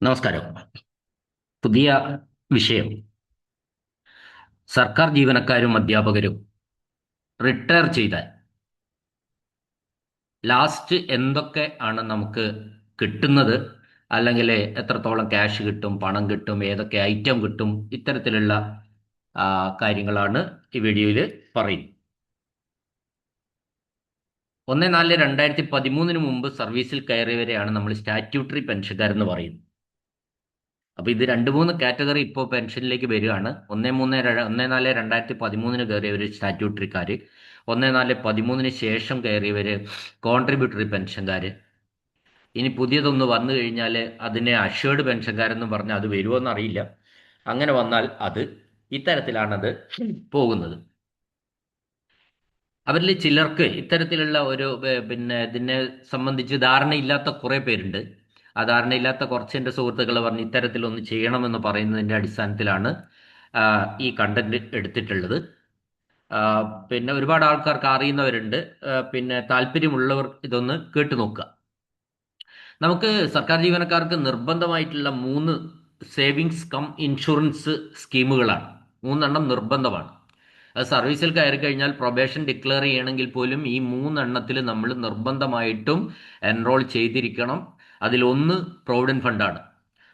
നമസ്കാരം. പുതിയ വിഷയം: സർക്കാർ ജീവനക്കാരും അധ്യാപകരും റിട്ടയർ ചെയ്താൽ ലാസ്റ്റ് എന്തൊക്കെ ആണ് നമുക്ക് കിട്ടുന്നത്, അല്ലെങ്കിൽ എത്രത്തോളം ക്യാഷ് കിട്ടും, പണം കിട്ടും, ഏതൊക്കെ ഐറ്റം കിട്ടും, ഇത്തരത്തിലുള്ള കാര്യങ്ങളാണ് ഈ വീഡിയോയിൽ പറയുന്നത്. 1/4/2013 മുമ്പ് സർവീസിൽ കയറിയവരെയാണ് നമ്മൾ സ്റ്റാറ്റ്യൂട്ടറി പെൻഷൻകാരെന്ന് പറയുന്നത്. അപ്പോൾ ഇത് രണ്ട് മൂന്ന് കാറ്റഗറി ഇപ്പോൾ പെൻഷനിലേക്ക് വരികയാണ്. 1/4/2013 കയറിയവർ സ്റ്റാറ്റ്യൂട്ടറിക്കാർ, 1/4/2013 ശേഷം കയറിയവർ കോൺട്രിബ്യൂട്ടറി പെൻഷൻകാർ. ഇനി പുതിയതൊന്ന് വന്നു കഴിഞ്ഞാൽ അതിനെ അഷ്വേർഡ് പെൻഷൻകാരെന്നും പറഞ്ഞ് അത് വരുമോ എന്നറിയില്ല. അങ്ങനെ വന്നാൽ അത് ഇത്തരത്തിലാണത് പോകുന്നത്. അവരിൽ ചിലർക്ക് ഇത്തരത്തിലുള്ള ഒരു പിന്നെ ഇതിനെ സംബന്ധിച്ച് ധാരണയില്ലാത്ത കുറേ പേരുണ്ട്. ആ ധാരണയില്ലാത്ത കുറച്ച് എൻ്റെ സുഹൃത്തുക്കൾ പറഞ്ഞ് ഇത്തരത്തിലൊന്ന് ചെയ്യണമെന്ന് പറയുന്നതിൻ്റെ അടിസ്ഥാനത്തിലാണ് ഈ കണ്ടന്റ് എടുത്തിട്ടുള്ളത്. ആ, പിന്നെ ഒരുപാട് ആൾക്കാർക്ക് അറിയുന്നവരുണ്ട്. പിന്നെ താല്പര്യമുള്ളവർ ഇതൊന്ന് കേട്ടു നോക്കുക. നമുക്ക് സർക്കാർ ജീവനക്കാർക്ക് നിർബന്ധമായിട്ടുള്ള 3 സേവിങ്സ് കം ഇൻഷുറൻസ് സ്കീമുകളാണ്. 3 നിർബന്ധമാണ്. അത് സർവീസിൽ കയറി കഴിഞ്ഞാൽ പ്രൊബേഷൻ ഡിക്ലെയർ ചെയ്യണമെങ്കിൽ പോലും ഈ 3 നമ്മൾ നിർബന്ധമായിട്ടും എൻറോൾ ചെയ്തിരിക്കണം. അതിലൊന്ന് പ്രോവിഡന്റ് ഫണ്ടാണ്.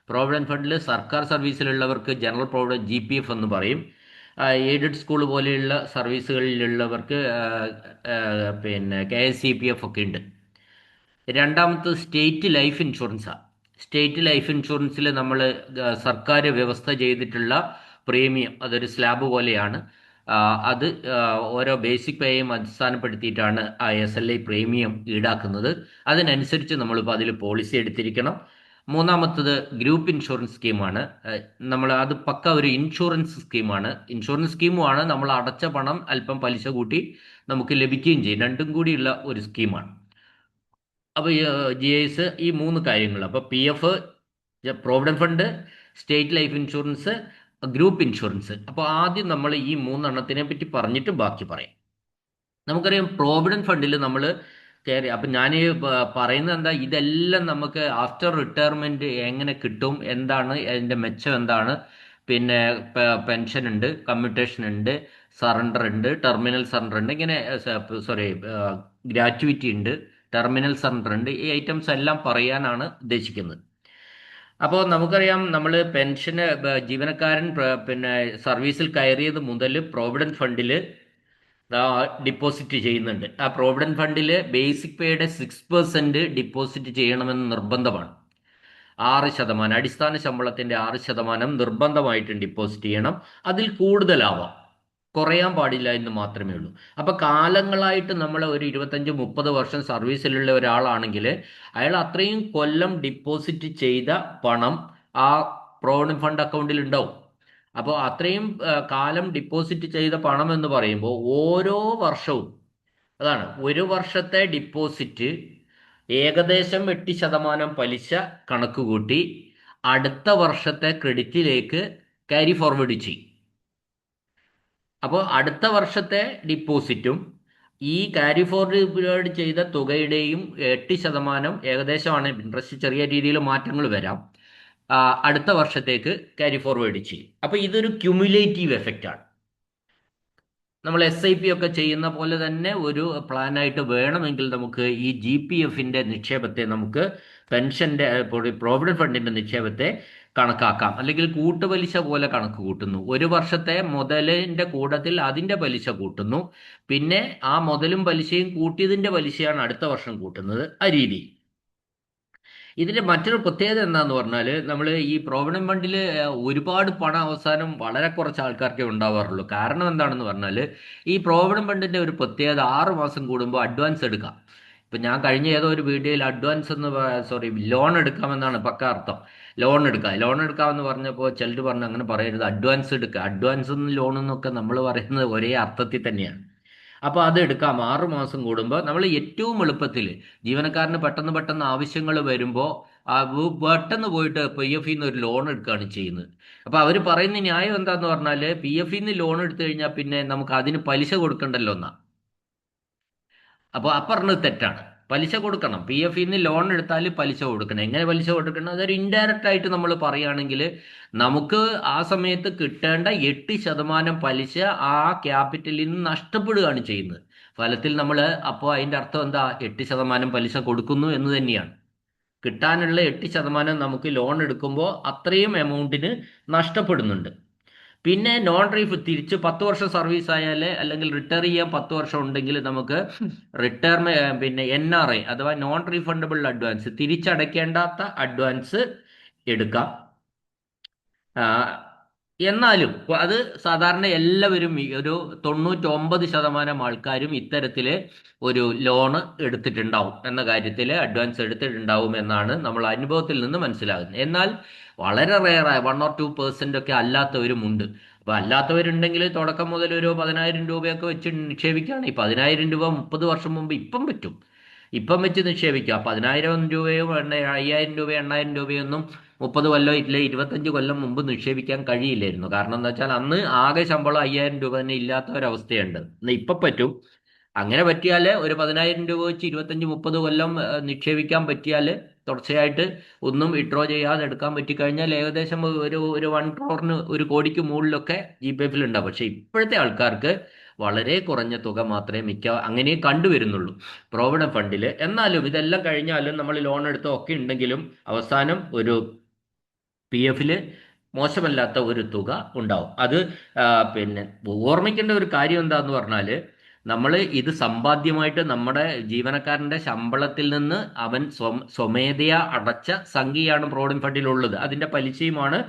പ്രോവിഡന്റ് ഫണ്ടിൽ സർക്കാർ സർവീസിലുള്ളവർക്ക് ജനറൽ പ്രോവിഡന്റ് GPF എന്ന് പറയും. എയ്ഡഡ് സ്കൂൾ പോലെയുള്ള സർവീസുകളിലുള്ളവർക്ക് പിന്നെ KSCPF ഒക്കെ ഉണ്ട്. രണ്ടാമത് സ്റ്റേറ്റ് ലൈഫ് ഇൻഷുറൻസാണ്. സ്റ്റേറ്റ് ലൈഫ് ഇൻഷുറൻസിൽ നമ്മൾ സർക്കാർ വ്യവസ്ഥ ചെയ്തിട്ടുള്ള പ്രീമിയം, അതൊരു സ്ലാബ് പോലെയാണ്. അത് ഓരോ ബേസിക് പേയും അടിസ്ഥാനപ്പെടുത്തിയിട്ടാണ് ആ SLI പ്രീമിയം ഈടാക്കുന്നത്. അതിനനുസരിച്ച് നമ്മളിപ്പോൾ അതിൽ പോളിസി എടുത്തിരിക്കണം. മൂന്നാമത്തത് ഗ്രൂപ്പ് ഇൻഷുറൻസ് സ്കീമാണ്. നമ്മൾ അത് പക്ക ഒരു ഇൻഷുറൻസ് സ്കീമാണ്. ഇൻഷുറൻസ് സ്കീമുമാണ്. നമ്മൾ അടച്ച പണം അല്പം പലിശ കൂട്ടി നമുക്ക് ലഭിക്കുകയും ചെയ്യും. രണ്ടും കൂടിയുള്ള ഒരു സ്കീമാണ്. അപ്പോൾ GIS ഈ 3 കാര്യങ്ങൾ, അപ്പോൾ PF, provident fund, state life insurance, group insurance. അപ്പോൾ ആദ്യം നമ്മൾ ഈ 3 പറ്റി പറഞ്ഞിട്ട് ബാക്കി പറയാം. നമുക്കറിയാം പ്രോവിഡന്റ് ഫണ്ടിൽ നമ്മൾ കയറി. അപ്പം ഞാൻ പറയുന്നത് എന്താ, ഇതെല്ലാം നമുക്ക് ആഫ്റ്റർ റിട്ടയർമെന്റ് എങ്ങനെ കിട്ടും, എന്താണ് അതിൻ്റെ മെച്ചം, എന്താണ് പിന്നെ പെൻഷൻ ഉണ്ട്, കമ്മ്യൂട്ടേഷൻ ഉണ്ട്, സറണ്ടർ ഉണ്ട്, ടെർമിനൽ സറണ്ടർ ഉണ്ട്, ഇങ്ങനെ സോറി ഗ്രാറ്റുവിറ്റി ഉണ്ട്, ടെർമിനൽ സറണ്ടർ ഉണ്ട്. ഈ ഐറ്റംസ് എല്ലാം പറയാനാണ് ഉദ്ദേശിക്കുന്നത്. അപ്പോൾ നമുക്കറിയാം നമ്മൾ പെൻഷന് ജീവനക്കാരൻ പിന്നെ സർവീസിൽ കയറിയത് മുതൽ പ്രോവിഡന്റ് ഫണ്ടിൽ ഡിപ്പോസിറ്റ് ചെയ്യുന്നുണ്ട്. ആ പ്രോവിഡന്റ് ഫണ്ടിൽ ബേസിക് പേയുടെ 6% ഡിപ്പോസിറ്റ് ചെയ്യണമെന്ന് നിർബന്ധമാണ്. 6%, അടിസ്ഥാന ശമ്പളത്തിന്റെ 6% നിർബന്ധമായിട്ടും ഡിപ്പോസിറ്റ് ചെയ്യണം. അതിൽ കൂടുതലാവാം, കുറയാൻ പാടില്ല എന്ന് മാത്രമേ ഉള്ളൂ. അപ്പൊ കാലങ്ങളായിട്ട് നമ്മൾ ഒരു 25-30 വർഷം സർവീസിലുള്ള ഒരാളാണെങ്കിൽ അയാൾ അത്രയും കൊല്ലം ഡിപ്പോസിറ്റ് ചെയ്ത പണം ആ പ്രോവിഡന്റ് ഫണ്ട് അക്കൗണ്ടിൽ ഉണ്ടാവും. അപ്പോൾ അത്രയും കാലം ഡിപ്പോസിറ്റ് ചെയ്ത പണം എന്ന് പറയുമ്പോൾ ഓരോ വർഷവും, അതാണ് ഒരു വർഷത്തെ ഡിപ്പോസിറ്റ് ഏകദേശം 8% പലിശ കണക്ക് കൂട്ടി അടുത്ത വർഷത്തെ ക്രെഡിറ്റിലേക്ക് ക്യാരി ഫോർവേഡ് ചെയ്യും. അപ്പോൾ അടുത്ത വർഷത്തെ ഡിപ്പോസിറ്റും ഈ ക്യാരി ഫോർവേഡ് ചെയ്ത തുകയുടെയും 8% ഏകദേശമാണ്. ഇൻട്രസ്റ്റ് ചെറിയ രീതിയിൽ മാറ്റങ്ങൾ വരാം. അടുത്ത വർഷത്തേക്ക് ക്യാരി ഫോർവേഡ് ചെയ്യും. അപ്പോൾ ഇതൊരു ക്യുമുലേറ്റീവ് എഫക്റ്റ് ആണ്. നമ്മൾ SIP ഒക്കെ ചെയ്യുന്ന പോലെ തന്നെ ഒരു പ്ലാനായിട്ട് വേണമെങ്കിൽ നമുക്ക് ഈ GPFന്റെ നിക്ഷേപത്തെ, നമുക്ക് പെൻഷന്റെ പ്രോവിഡന്റ് ഫണ്ടിന്റെ നിക്ഷേപത്തെ കണക്കാക്കാം. അല്ലെങ്കിൽ കൂട്ടുപലിശ പോലെ കണക്ക് കൂട്ടുന്നു. ഒരു വർഷത്തെ മുതലിന്റെ കൂട്ടത്തിൽ അതിന്റെ പലിശ കൂട്ടുന്നു. പിന്നെ ആ മുതലും പലിശയും കൂട്ടിയതിന്റെ പലിശയാണ് അടുത്ത വർഷം കൂട്ടുന്നത്. ആ രീതി. ഇതിന്റെ മറ്റൊരു പ്രത്യേകത എന്താന്ന് പറഞ്ഞാൽ, നമ്മൾ ഈ പ്രോവിഡന്റ് ഫണ്ടിൽ ഒരുപാട് പണം അവസാനം വളരെ കുറച്ച് ആൾക്കാർക്കേ ഉണ്ടാവാറുള്ളൂ. കാരണം എന്താണെന്ന് പറഞ്ഞാൽ, ഈ പ്രോവിഡന്റ് ഫണ്ടിന്റെ ഒരു പ്രത്യേകത 6 മാസം കൂടുമ്പോൾ അഡ്വാൻസ് എടുക്കാം. ഇപ്പൊ ഞാൻ കഴിഞ്ഞ ഏതോ ഒരു വീഡിയോയിൽ അഡ്വാൻസ് എന്ന് സോറി ലോൺ എടുക്കാമെന്നാണ് പക്ക അർത്ഥം. ലോൺ എടുക്കാമെന്ന് പറഞ്ഞപ്പോൾ ചിലർ പറഞ്ഞു അങ്ങനെ പറയരുത്, അഡ്വാൻസ് എടുക്കുക. അഡ്വാൻസ് ലോൺ എന്നൊക്കെ നമ്മൾ പറയുന്നത് ഒരേ അർത്ഥത്തിൽ തന്നെയാണ്. അപ്പോൾ അത് എടുക്കാം 6 മാസം കൂടുമ്പോൾ. നമ്മൾ ഏറ്റവും എളുപ്പത്തിൽ ജീവനക്കാരന് പെട്ടെന്ന് പെട്ടെന്ന് ആവശ്യങ്ങൾ വരുമ്പോൾ പെട്ടെന്ന് പോയിട്ട് PF നിന്ന് ഒരു ലോൺ എടുക്കുകയാണ് ചെയ്യുന്നത്. അപ്പോൾ അവർ പറയുന്ന ന്യായം എന്താന്ന് പറഞ്ഞാൽ, PF നിന്ന് ലോൺ എടുത്തു കഴിഞ്ഞാൽ പിന്നെ നമുക്ക് അതിന് പലിശ കൊടുക്കണ്ടല്ലോ എന്നാ. അപ്പോൾ പറഞ്ഞത് തെറ്റാണ്. പലിശ കൊടുക്കണം. പി എഫിൽ നിന്ന് ലോൺ എടുത്താൽ പലിശ കൊടുക്കണം. എങ്ങനെ പലിശ കൊടുക്കണം? അതൊരു ഇൻഡയറക്റ്റ് ആയിട്ട് നമ്മൾ പറയുകയാണെങ്കിൽ നമുക്ക് ആ സമയത്ത് കിട്ടേണ്ട 8% പലിശ ആ ക്യാപിറ്റലിൽ നിന്ന് നഷ്ടപ്പെടുകയാണ് ചെയ്യുന്നത്. ഫലത്തിൽ നമ്മൾ അപ്പോൾ അതിൻ്റെ അർത്ഥം എന്താ? 8% പലിശ കൊടുക്കുന്നു എന്ന് തന്നെയാണ്. കിട്ടാനുള്ള 8% നമുക്ക് ലോൺ എടുക്കുമ്പോൾ അത്രയും എമൗണ്ടിന് നഷ്ടപ്പെടുന്നുണ്ട്. പിന്നെ നോൺ റീഫ് തിരിച്ച് 10 വർഷം സർവീസ് ആയാൽ അല്ലെങ്കിൽ റിട്ടയർ ചെയ്യാൻ 10 വർഷം ഉണ്ടെങ്കിൽ നമുക്ക് പിന്നെ NRA അഥവാ നോൺ റീഫണ്ടബിൾ അഡ്വാൻസ്, തിരിച്ചടയ്ക്കേണ്ടാത്ത അഡ്വാൻസ് എടുക്കാം. ആ, എന്നാലും അത് സാധാരണ എല്ലാവരും ഒരു 99% ആൾക്കാരും ഇത്തരത്തില് ഒരു ലോണ് എടുത്തിട്ടുണ്ടാവും എന്ന കാര്യത്തിൽ അഡ്വാൻസ് എടുത്തിട്ടുണ്ടാവും എന്നാണ് നമ്മൾ അനുഭവത്തിൽ നിന്ന് മനസ്സിലാകുന്നത്. എന്നാൽ വളരെ റെയറായ 1 or 2% ഒക്കെ അല്ലാത്തവരുമുണ്ട്. അപ്പൊ അല്ലാത്തവരുണ്ടെങ്കിൽ തുടക്കം മുതൽ ഒരു 10,000 രൂപയൊക്കെ വെച്ച് നിക്ഷേപിക്കുകയാണ്. ഈ 10,000 രൂപ 30 വർഷം മുമ്പ് ഇപ്പം പറ്റും. ഇപ്പം വെച്ച് നിക്ഷേപിക്കുക. 10,000 രൂപയോ 5,000 രൂപ 8,000 രൂപയൊന്നും 30 കൊല്ലം ഇല്ല 25 കൊല്ലം മുമ്പ് നിക്ഷേപിക്കാൻ കഴിയില്ലായിരുന്നു. കാരണം എന്താ വെച്ചാൽ അന്ന് ആകെ ശമ്പളം 5,000 രൂപ തന്നെ ഇല്ലാത്ത ഒരവസ്ഥയുണ്ട്. എന്നാൽ ഇപ്പം പറ്റും. അങ്ങനെ പറ്റിയാൽ ഒരു 10,000 രൂപ വെച്ച് 25-30 കൊല്ലം നിക്ഷേപിക്കാൻ പറ്റിയാൽ തുടർച്ചയായിട്ട് ഒന്നും വിഡ്രോ ചെയ്യാതെ എടുക്കാൻ പറ്റിക്കഴിഞ്ഞാൽ ഏകദേശം ഒരു 1 crore 1 കോടിക്ക് മുകളിലൊക്കെ GPF ഉണ്ടാവും. പക്ഷെ ഇപ്പോഴത്തെ ആൾക്കാർക്ക് വളരെ കുറഞ്ഞ തുക മാത്രമേ അങ്ങനെ കണ്ടുവരുന്നുള്ളൂ പ്രോവിഡന്റ് ഫണ്ടിൽ. എന്നാലും ഇതെല്ലാം കഴിഞ്ഞാലും നമ്മൾ ലോൺ എടുത്തൊക്കെ ഉണ്ടെങ്കിലും അവസാനം ഒരു PF മോശമല്ലാത്ത ഒരു തുക ഉണ്ടാവും. അത് പിന്നെ ഓർമ്മിക്കേണ്ട ഒരു കാര്യം എന്താന്ന് പറഞ്ഞാൽ നമ്മൾ ഇത് സമ്പാദ്യമായിട്ട് നമ്മുടെ ജീവനക്കാരന്റെ ശമ്പളത്തിൽ നിന്ന് അവൻ സ്വമേധയാ അടച്ച സംഖ്യയാണ് പ്രോവിഡന്റ് ഫണ്ടിലുള്ളത്. അതിന്റെ പലിശയുമാണ്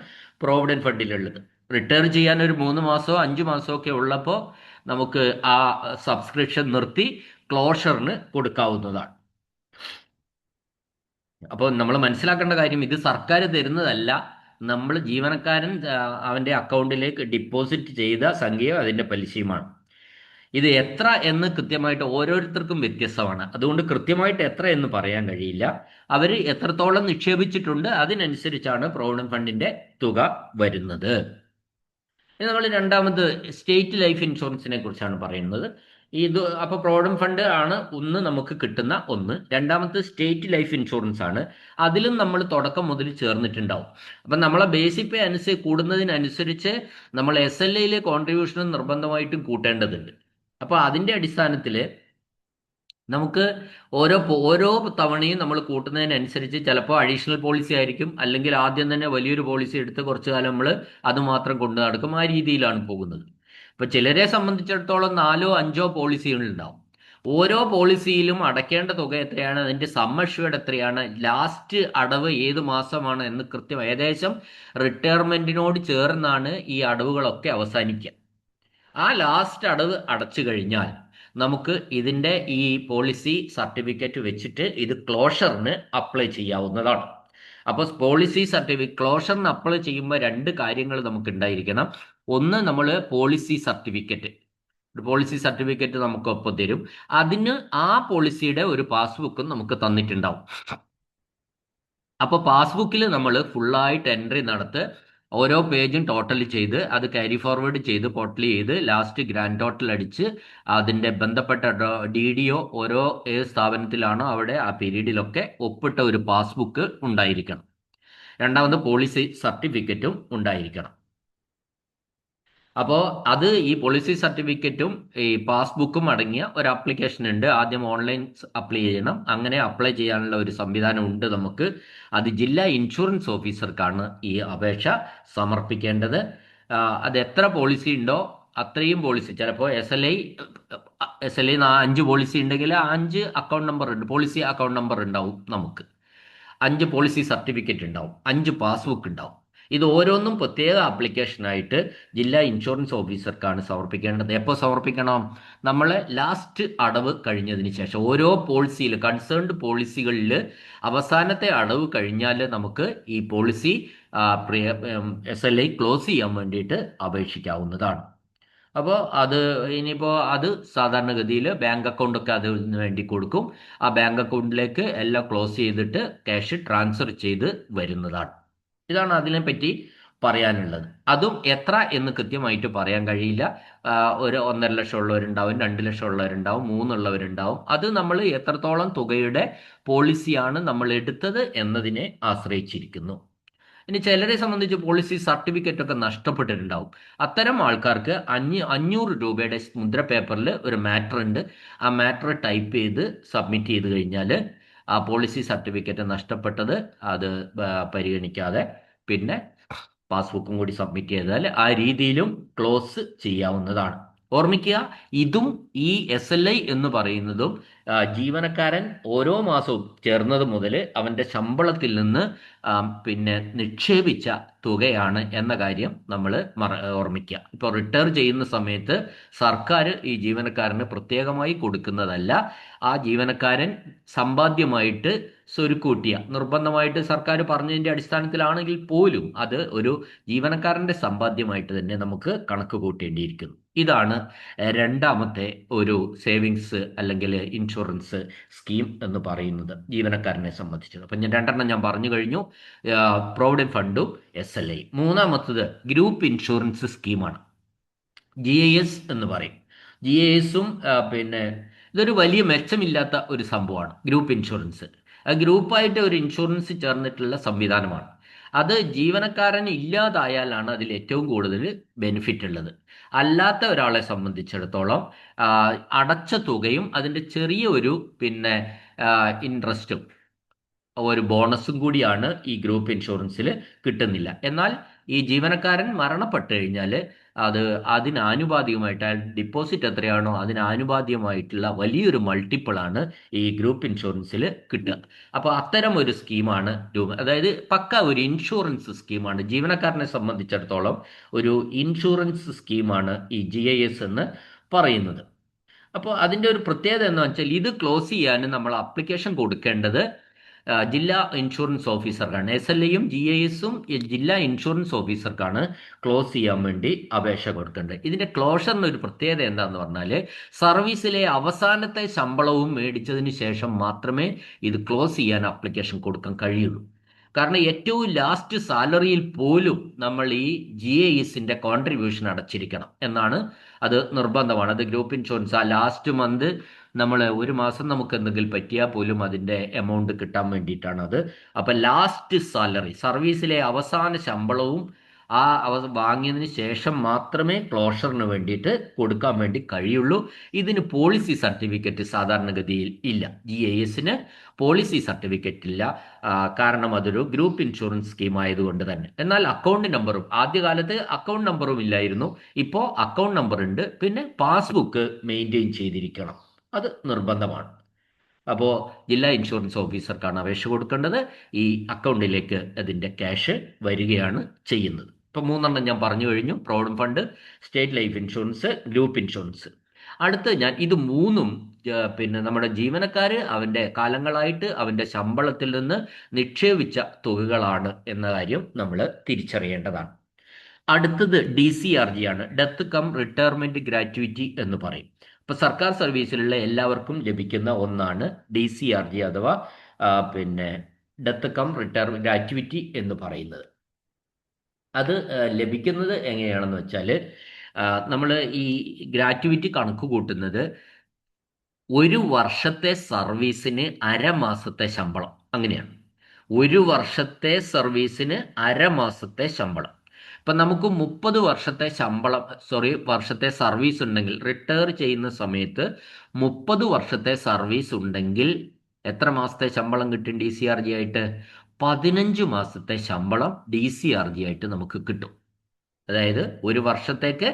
പ്രോവിഡന്റ് ഫണ്ടിലുള്ളത്. റിട്ടയർ ചെയ്യാൻ ഒരു 3 മാസമോ 5 മാസമോ ഒക്കെ ഉള്ളപ്പോൾ നമുക്ക് ആ സബ്സ്ക്രിപ്ഷൻ നിർത്തി ക്ലോഷറിന് കൊടുക്കാവുന്നതാണ്. അപ്പോൾ നമ്മൾ മനസ്സിലാക്കേണ്ട കാര്യം, ഇത് സർക്കാർ തരുന്നതല്ല, നമ്മൾ ജീവനക്കാരൻ അവന്റെ അക്കൗണ്ടിലേക്ക് ഡിപ്പോസിറ്റ് ചെയ്ത സംഖ്യയോ അതിന്റെ പലിശയുമാണ്. ഇത് എത്ര എന്ന് കൃത്യമായിട്ട് ഓരോരുത്തർക്കും വ്യത്യസ്തമാണ്. അതുകൊണ്ട് കൃത്യമായിട്ട് എത്ര എന്ന് പറയാൻ കഴിയില്ല. അവർ എത്രത്തോളം നിക്ഷേപിച്ചിട്ടുണ്ട് അതിനനുസരിച്ചാണ് പ്രോവിഡന്റ് ഫണ്ടിന്റെ തുക വരുന്നത്. ഇനി നമ്മൾ രണ്ടാമത് സ്റ്റേറ്റ് ലൈഫ് ഇൻഷുറൻസിനെ കുറിച്ചാണ് പറയുന്നത്. ഇത് അപ്പോൾ പ്രോവിഡന്റ് ഫണ്ട് ആണ് നമുക്ക് കിട്ടുന്ന ഒന്ന്. രണ്ടാമത് സ്റ്റേറ്റ് ലൈഫ് ഇൻഷുറൻസ് ആണ്. അതിലും നമ്മൾ തുടക്കം മുതൽ ചേർന്നിട്ടുണ്ടാവും. അപ്പം നമ്മളെ ബേസിക് പേ കൂടുന്നതിനനുസരിച്ച് നമ്മൾ SLA കോൺട്രിബ്യൂഷനും നിർബന്ധമായിട്ടും കൂട്ടേണ്ടതുണ്ട്. അപ്പോൾ അതിന്റെ അടിസ്ഥാനത്തിൽ നമുക്ക് ഓരോ തവണയും നമ്മൾ കൂട്ടുന്നതിനനുസരിച്ച് ചിലപ്പോൾ അഡീഷണൽ പോളിസി ആയിരിക്കും, അല്ലെങ്കിൽ ആദ്യം തന്നെ വലിയൊരു പോളിസി എടുത്ത് കുറച്ചു കാലം നമ്മൾ അത് മാത്രം കൊണ്ടു നടക്കും. ആ രീതിയിലാണ് പോകുന്നത്. ഇപ്പൊ ചിലരെ സംബന്ധിച്ചിടത്തോളം 4-5 പോളിസികൾ ഉണ്ടാവും. ഓരോ പോളിസിയിലും അടയ്ക്കേണ്ട തുക എത്രയാണ്, അതിന്റെ സം അഷ്വേർഡ് എത്രയാണ്, ലാസ്റ്റ് അടവ് ഏത് മാസമാണ് എന്ന് കൃത്യം ഏകദേശം റിട്ടയർമെന്റിനോട് ചേർന്നാണ് ഈ അടവുകളൊക്കെ അവസാനിക്കുക. ആ ലാസ്റ്റ് അടവ് അടച്ചു കഴിഞ്ഞാൽ നമുക്ക് ഇതിന്റെ ഈ പോളിസി സർട്ടിഫിക്കറ്റ് വെച്ചിട്ട് ഇത് ക്ലോഷറിന് അപ്ലൈ ചെയ്യാവുന്നതാണ്. അപ്പോൾ പോളിസി ക്ലോഷറിന് അപ്ലൈ ചെയ്യുമ്പോൾ 2 കാര്യങ്ങൾ നമുക്ക് ഉണ്ടായിരിക്കണം. ഒന്ന്, നമ്മൾ പോളിസി സർട്ടിഫിക്കറ്റ് നമുക്ക് ഒപ്പം തരും. അതിന് ആ പോളിസിയുടെ ഒരു പാസ്ബുക്കും നമുക്ക് തന്നിട്ടുണ്ടാവും. അപ്പോൾ പാസ്ബുക്കിൽ നമ്മൾ ഫുള്ളായിട്ട് എൻട്രി നടത്ത് ഓരോ പേജും ടോട്ടൽ ചെയ്ത് അത് ക്യാരി ഫോർവേഡ് ചെയ്ത് പോർട്ടൽ ചെയ്ത് ലാസ്റ്റ് ഗ്രാൻഡ് ടോട്ടൽ അടിച്ച് അതിന്റെ ബന്ധപ്പെട്ട DDO ഓരോ ഏത് സ്ഥാപനത്തിലാണോ അവിടെ ആ പീരീഡിലൊക്കെ ഒപ്പിട്ട ഒരു പാസ്ബുക്ക് ഉണ്ടായിരിക്കണം. രണ്ടാമത് പോളിസി സർട്ടിഫിക്കറ്റും ഉണ്ടായിരിക്കണം. അപ്പോൾ അത് ഈ പോളിസി സർട്ടിഫിക്കറ്റും ഈ പാസ്ബുക്കും അടങ്ങിയ ഒരു ആപ്ലിക്കേഷൻ ഉണ്ട്. ആദ്യം ഓൺലൈൻ അപ്ലൈ ചെയ്യണം. അങ്ങനെ അപ്ലൈ ചെയ്യാനുള്ള ഒരു സംവിധാനം ഉണ്ട് നമുക്ക്. അത് ജില്ലാ ഇൻഷുറൻസ് ഓഫീസർക്കാണ് ഈ അപേക്ഷ സമർപ്പിക്കേണ്ടത്. അത് എത്ര പോളിസി ഉണ്ടോ അത്രയും പോളിസി, ചിലപ്പോൾ SLA 5 പോളിസി ഉണ്ടെങ്കിൽ 5 അക്കൗണ്ട് നമ്പർ ഉണ്ട്, പോളിസി അക്കൗണ്ട് നമ്പർ ഉണ്ടാവും. നമുക്ക് 5 പോളിസി സർട്ടിഫിക്കറ്റ് ഉണ്ടാവും, 5 പാസ്ബുക്ക് ഉണ്ടാവും. ഇത് ഓരോന്നും പ്രത്യേക ആപ്ലിക്കേഷനായിട്ട് ജില്ലാ ഇൻഷുറൻസ് ഓഫീസർക്കാണ് സമർപ്പിക്കേണ്ടത്. എപ്പോൾ സമർപ്പിക്കണം? നമ്മൾ ലാസ്റ്റ് അടവ് കഴിഞ്ഞതിന് ശേഷം. ഓരോ പോളിസിയിൽ കൺസേൺഡ് പോളിസികളിൽ അവസാനത്തെ അടവ് കഴിഞ്ഞാൽ നമുക്ക് ഈ പോളിസി SLA ക്ലോസ് ചെയ്യാൻ വേണ്ടിയിട്ട് അപേക്ഷിക്കാവുന്നതാണ്. അപ്പോൾ ഇനിയിപ്പോൾ അത് സാധാരണഗതിയിൽ ബാങ്ക് അക്കൗണ്ടൊക്കെ അതിന് വേണ്ടി കൊടുക്കും. ആ ബാങ്ക് അക്കൗണ്ടിലേക്ക് എല്ലാം ക്ലോസ് ചെയ്തിട്ട് ക്യാഷ് ട്രാൻസ്ഫർ ചെയ്ത് വരുന്നതാണ്. ഇതാണ് അതിനെപ്പറ്റി പറയാനുള്ളത്. അതും എത്ര എന്ന് കൃത്യമായിട്ട് പറയാൻ കഴിയില്ല. ആ, ഒരു 1.5 ലക്ഷം ഉള്ളവരുണ്ടാവും, 2 ലക്ഷം ഉള്ളവരുണ്ടാവും, 3 ഉള്ളവരുണ്ടാവും. അത് നമ്മൾ എത്രത്തോളം തുകയുടെ പോളിസിയാണ് നമ്മൾ എടുത്തത് എന്നതിനെ ആശ്രയിച്ചിരിക്കുന്നു. ഇനി ചിലരെ സംബന്ധിച്ച് പോളിസി സർട്ടിഫിക്കറ്റ് ഒക്കെ നഷ്ടപ്പെട്ടിട്ടുണ്ടാവും. അത്തരം ആൾക്കാർക്ക് 500 രൂപയുടെ മുദ്ര പേപ്പറിൽ ഒരു മാറ്റർ ഉണ്ട്. ആ മാറ്റർ ടൈപ്പ് ചെയ്ത് സബ്മിറ്റ് ചെയ്ത് കഴിഞ്ഞാൽ ആ പോളിസി സർട്ടിഫിക്കറ്റ് നഷ്ടപ്പെട്ടത് അത് പരിഗണിക്കാതെ പിന്നെ പാസ്ബുക്കും കൂടി സബ്മിറ്റ് ചെയ്താൽ ആ രീതിയിലും ക്ലോസ് ചെയ്യാവുന്നതാണ്. ഓർമ്മിക്കുക, ഇതും ഈ SLI എന്ന് പറയുന്നതും ജീവനക്കാരൻ ഓരോ മാസവും ചേർന്നത് മുതൽ അവൻ്റെ ശമ്പളത്തിൽ നിന്ന് പിന്നെ നിക്ഷേപിച്ച തുകയാണ് എന്ന കാര്യം നമ്മൾ ഓർമ്മിക്കുക. ഇപ്പോൾ റിട്ടയർ ചെയ്യുന്ന സമയത്ത് സർക്കാർ ഈ ജീവനക്കാരന് പ്രത്യേകമായി കൊടുക്കുന്നതല്ല. ആ ജീവനക്കാരൻ സമ്പാദ്യമായിട്ട് സ്വരുക്കൂട്ടിയ, നിർബന്ധമായിട്ട് സർക്കാർ പറഞ്ഞതിൻ്റെ അടിസ്ഥാനത്തിലാണെങ്കിൽ പോലും അത് ഒരു ജീവനക്കാരൻ്റെ സമ്പാദ്യമായിട്ട് തന്നെ നമുക്ക് കണക്ക് കൂട്ടേണ്ടിയിരിക്കുന്നു. ഇതാണ് രണ്ടാമത്തെ ഒരു സേവിങ്സ് അല്ലെങ്കിൽ ഇൻഷുറൻസ് സ്കീം എന്ന് പറയുന്നത് ജീവനക്കാരനെ സംബന്ധിച്ചത്. അപ്പം ഞാൻ പറഞ്ഞു കഴിഞ്ഞു, പ്രൊവിഡന്റ് ഫണ്ടും SLI. മൂന്നാമത്തത് ഗ്രൂപ്പ് ഇൻഷുറൻസ് സ്കീമാണ്, GIS എന്ന് പറയും. GISും പിന്നെ ഇതൊരു വലിയ മെച്ചമില്ലാത്ത ഒരു സംഭവമാണ് ഗ്രൂപ്പ് ഇൻഷുറൻസ്. ഗ്രൂപ്പായിട്ട് ഒരു ഇൻഷുറൻസ് ചേർന്നിട്ടുള്ള സംവിധാനമാണ്. അത് ജീവനക്കാരൻ ഇല്ലാതായാലാണ് അതിൽ ഏറ്റവും കൂടുതൽ ബെനിഫിറ്റ് ഉള്ളത്. അല്ലാത്ത ഒരാളെ സംബന്ധിച്ചിടത്തോളം അടച്ച തുകയും അതിൻ്റെ ചെറിയ ഒരു പിന്നെ ഇൻട്രസ്റ്റും ഒരു ബോണസും കൂടിയാണ് ഈ ഗ്രൂപ്പ് ഇൻഷുറൻസിൽ കിട്ടുന്നില്ല. എന്നാൽ ഈ ജീവനക്കാരൻ മരണപ്പെട്ട് കഴിഞ്ഞാൽ അത് അതിനാനുപാതികമായിട്ട് അയാൾ ഡിപ്പോസിറ്റ് എത്രയാണോ അതിനാനുപാതികമായിട്ടുള്ള വലിയൊരു മൾട്ടിപ്പിളാണ് ഈ ഗ്രൂപ്പ് ഇൻഷുറൻസിൽ കിട്ടുക. അപ്പോൾ അത്തരം ഒരു സ്കീമാണ് അതായത് പക്ക ഒരു ഇൻഷുറൻസ് സ്കീമാണ്, ജീവനക്കാരനെ സംബന്ധിച്ചിടത്തോളം ഒരു ഇൻഷുറൻസ് സ്കീമാണ് ഈ GIS എന്ന് പറയുന്നത്. അപ്പോൾ അതിൻ്റെ ഒരു പ്രത്യേകത എന്ന് വെച്ചാൽ ഇത് ക്ലോസ് ചെയ്യാൻ നമ്മൾ ആപ്ലിക്കേഷൻ കൊടുക്കേണ്ടത് ജില്ലാ ഇൻഷുറൻസ് ഓഫീസർക്കാണ്. SLIയും GISും ജില്ലാ ഇൻഷുറൻസ് ഓഫീസർക്കാണ് ക്ലോസ് ചെയ്യാൻ വേണ്ടി അപേക്ഷ കൊടുക്കേണ്ടത്. ഇതിൻ്റെ ക്ലോഷറിന് ഒരു പ്രത്യേകത എന്താണെന്ന് പറഞ്ഞാൽ സർവീസിലെ അവസാനത്തെ ശമ്പളവും മേടിച്ചതിന് ശേഷം മാത്രമേ ഇത് ക്ലോസ് ചെയ്യാൻ ആപ്ലിക്കേഷൻ കൊടുക്കാൻ കഴിയുള്ളൂ. കാരണം ഏറ്റവും ലാസ്റ്റ് സാലറിയിൽ പോലും നമ്മൾ ഈ GISന്റെ കോൺട്രിബ്യൂഷൻ അടച്ചിരിക്കണം എന്നാണ്. അത് നിർബന്ധമാണ്. അത് ഗ്രൂപ്പ് ഇൻഷുറൻസ് ആ ലാസ്റ്റ് മന്ത് നമ്മൾ ഒരു മാസം നമുക്ക് എന്തെങ്കിലും പറ്റിയാൽ പോലും അതിൻ്റെ എമൗണ്ട് കിട്ടാൻ വേണ്ടിയിട്ടാണ് അത്. അപ്പം ലാസ്റ്റ് സാലറി, സർവീസിലെ അവസാന ശമ്പളവും വാങ്ങിയതിന് ശേഷം മാത്രമേ ക്ലോഷറിന് വേണ്ടിയിട്ട് കൊടുക്കാൻ വേണ്ടി കഴിയുള്ളൂ. ഇതിന് പോളിസി സർട്ടിഫിക്കറ്റ് സാധാരണഗതിയിൽ ഇല്ല. GISന് പോളിസി സർട്ടിഫിക്കറ്റ് ഇല്ല, കാരണം അതൊരു ഗ്രൂപ്പ് ഇൻഷുറൻസ് സ്കീം ആയതുകൊണ്ട് തന്നെ. എന്നാൽ അക്കൗണ്ട് നമ്പറും, ആദ്യകാലത്ത് അക്കൗണ്ട് നമ്പറും ഇല്ലായിരുന്നു, ഇപ്പോൾ അക്കൗണ്ട് നമ്പർ ഉണ്ട്. പിന്നെ പാസ്ബുക്ക് മെയിൻറ്റെയിൻ ചെയ്തിരിക്കണം, അത് നിർബന്ധമാണ്. അപ്പോൾ ജില്ലാ ഇൻഷുറൻസ് ഓഫീസർക്കാണ് അപേക്ഷ കൊടുക്കേണ്ടത്. ഈ അക്കൗണ്ടിലേക്ക് അതിൻ്റെ ക്യാഷ് വരികയാണ് ചെയ്യുന്നത്. ഇപ്പം 3 ഞാൻ പറഞ്ഞു കഴിഞ്ഞു: provident fund, state life insurance, group insurance. അടുത്ത് ഇത് മൂന്നും പിന്നെ നമ്മുടെ ജീവനക്കാർ അവൻ്റെ കാലങ്ങളായിട്ട് അവൻ്റെ ശമ്പളത്തിൽ നിന്ന് നിക്ഷേപിച്ച തുകകളാണ് എന്ന കാര്യം നമ്മൾ തിരിച്ചറിയേണ്ടതാണ്. അടുത്തത് DCRG ആണ്, ഡെത്ത് കം റിട്ടയർമെന്റ് ഗ്രാറ്റുവിറ്റി എന്ന് പറയും. ഇപ്പൊ സർക്കാർ സർവീസിലുള്ള എല്ലാവർക്കും ലഭിക്കുന്ന ഒന്നാണ് DCRG അഥവാ പിന്നെ ഡെത്ത് കം റിട്ടയർമെന്റ് ഗ്രാറ്റുവിറ്റി എന്ന് പറയുന്നത്. അത് ലഭിക്കുന്നത് എങ്ങനെയാണെന്ന് വെച്ചാൽ നമ്മൾ ഈ ഗ്രാറ്റുവിറ്റി കണക്ക് കൂട്ടുന്നത് ഒരു വർഷത്തെ സർവീസിന് അരമാസത്തെ ശമ്പളം, അങ്ങനെയാണ്. ഒരു വർഷത്തെ സർവീസിന് അരമാസത്തെ ശമ്പളം. ഇപ്പം നമുക്ക് 30 വർഷത്തെ വർഷത്തെ സർവീസ് ഉണ്ടെങ്കിൽ, റിട്ടയർ ചെയ്യുന്ന സമയത്ത് 30 വർഷത്തെ സർവീസ് ഉണ്ടെങ്കിൽ എത്ര മാസത്തെ ശമ്പളം കിട്ടും DCRG ആയിട്ട്? 15 മാസത്തെ ശമ്പളം DCRG ആയിട്ട് നമുക്ക് കിട്ടും. അതായത് ഒരു വർഷത്തേക്ക്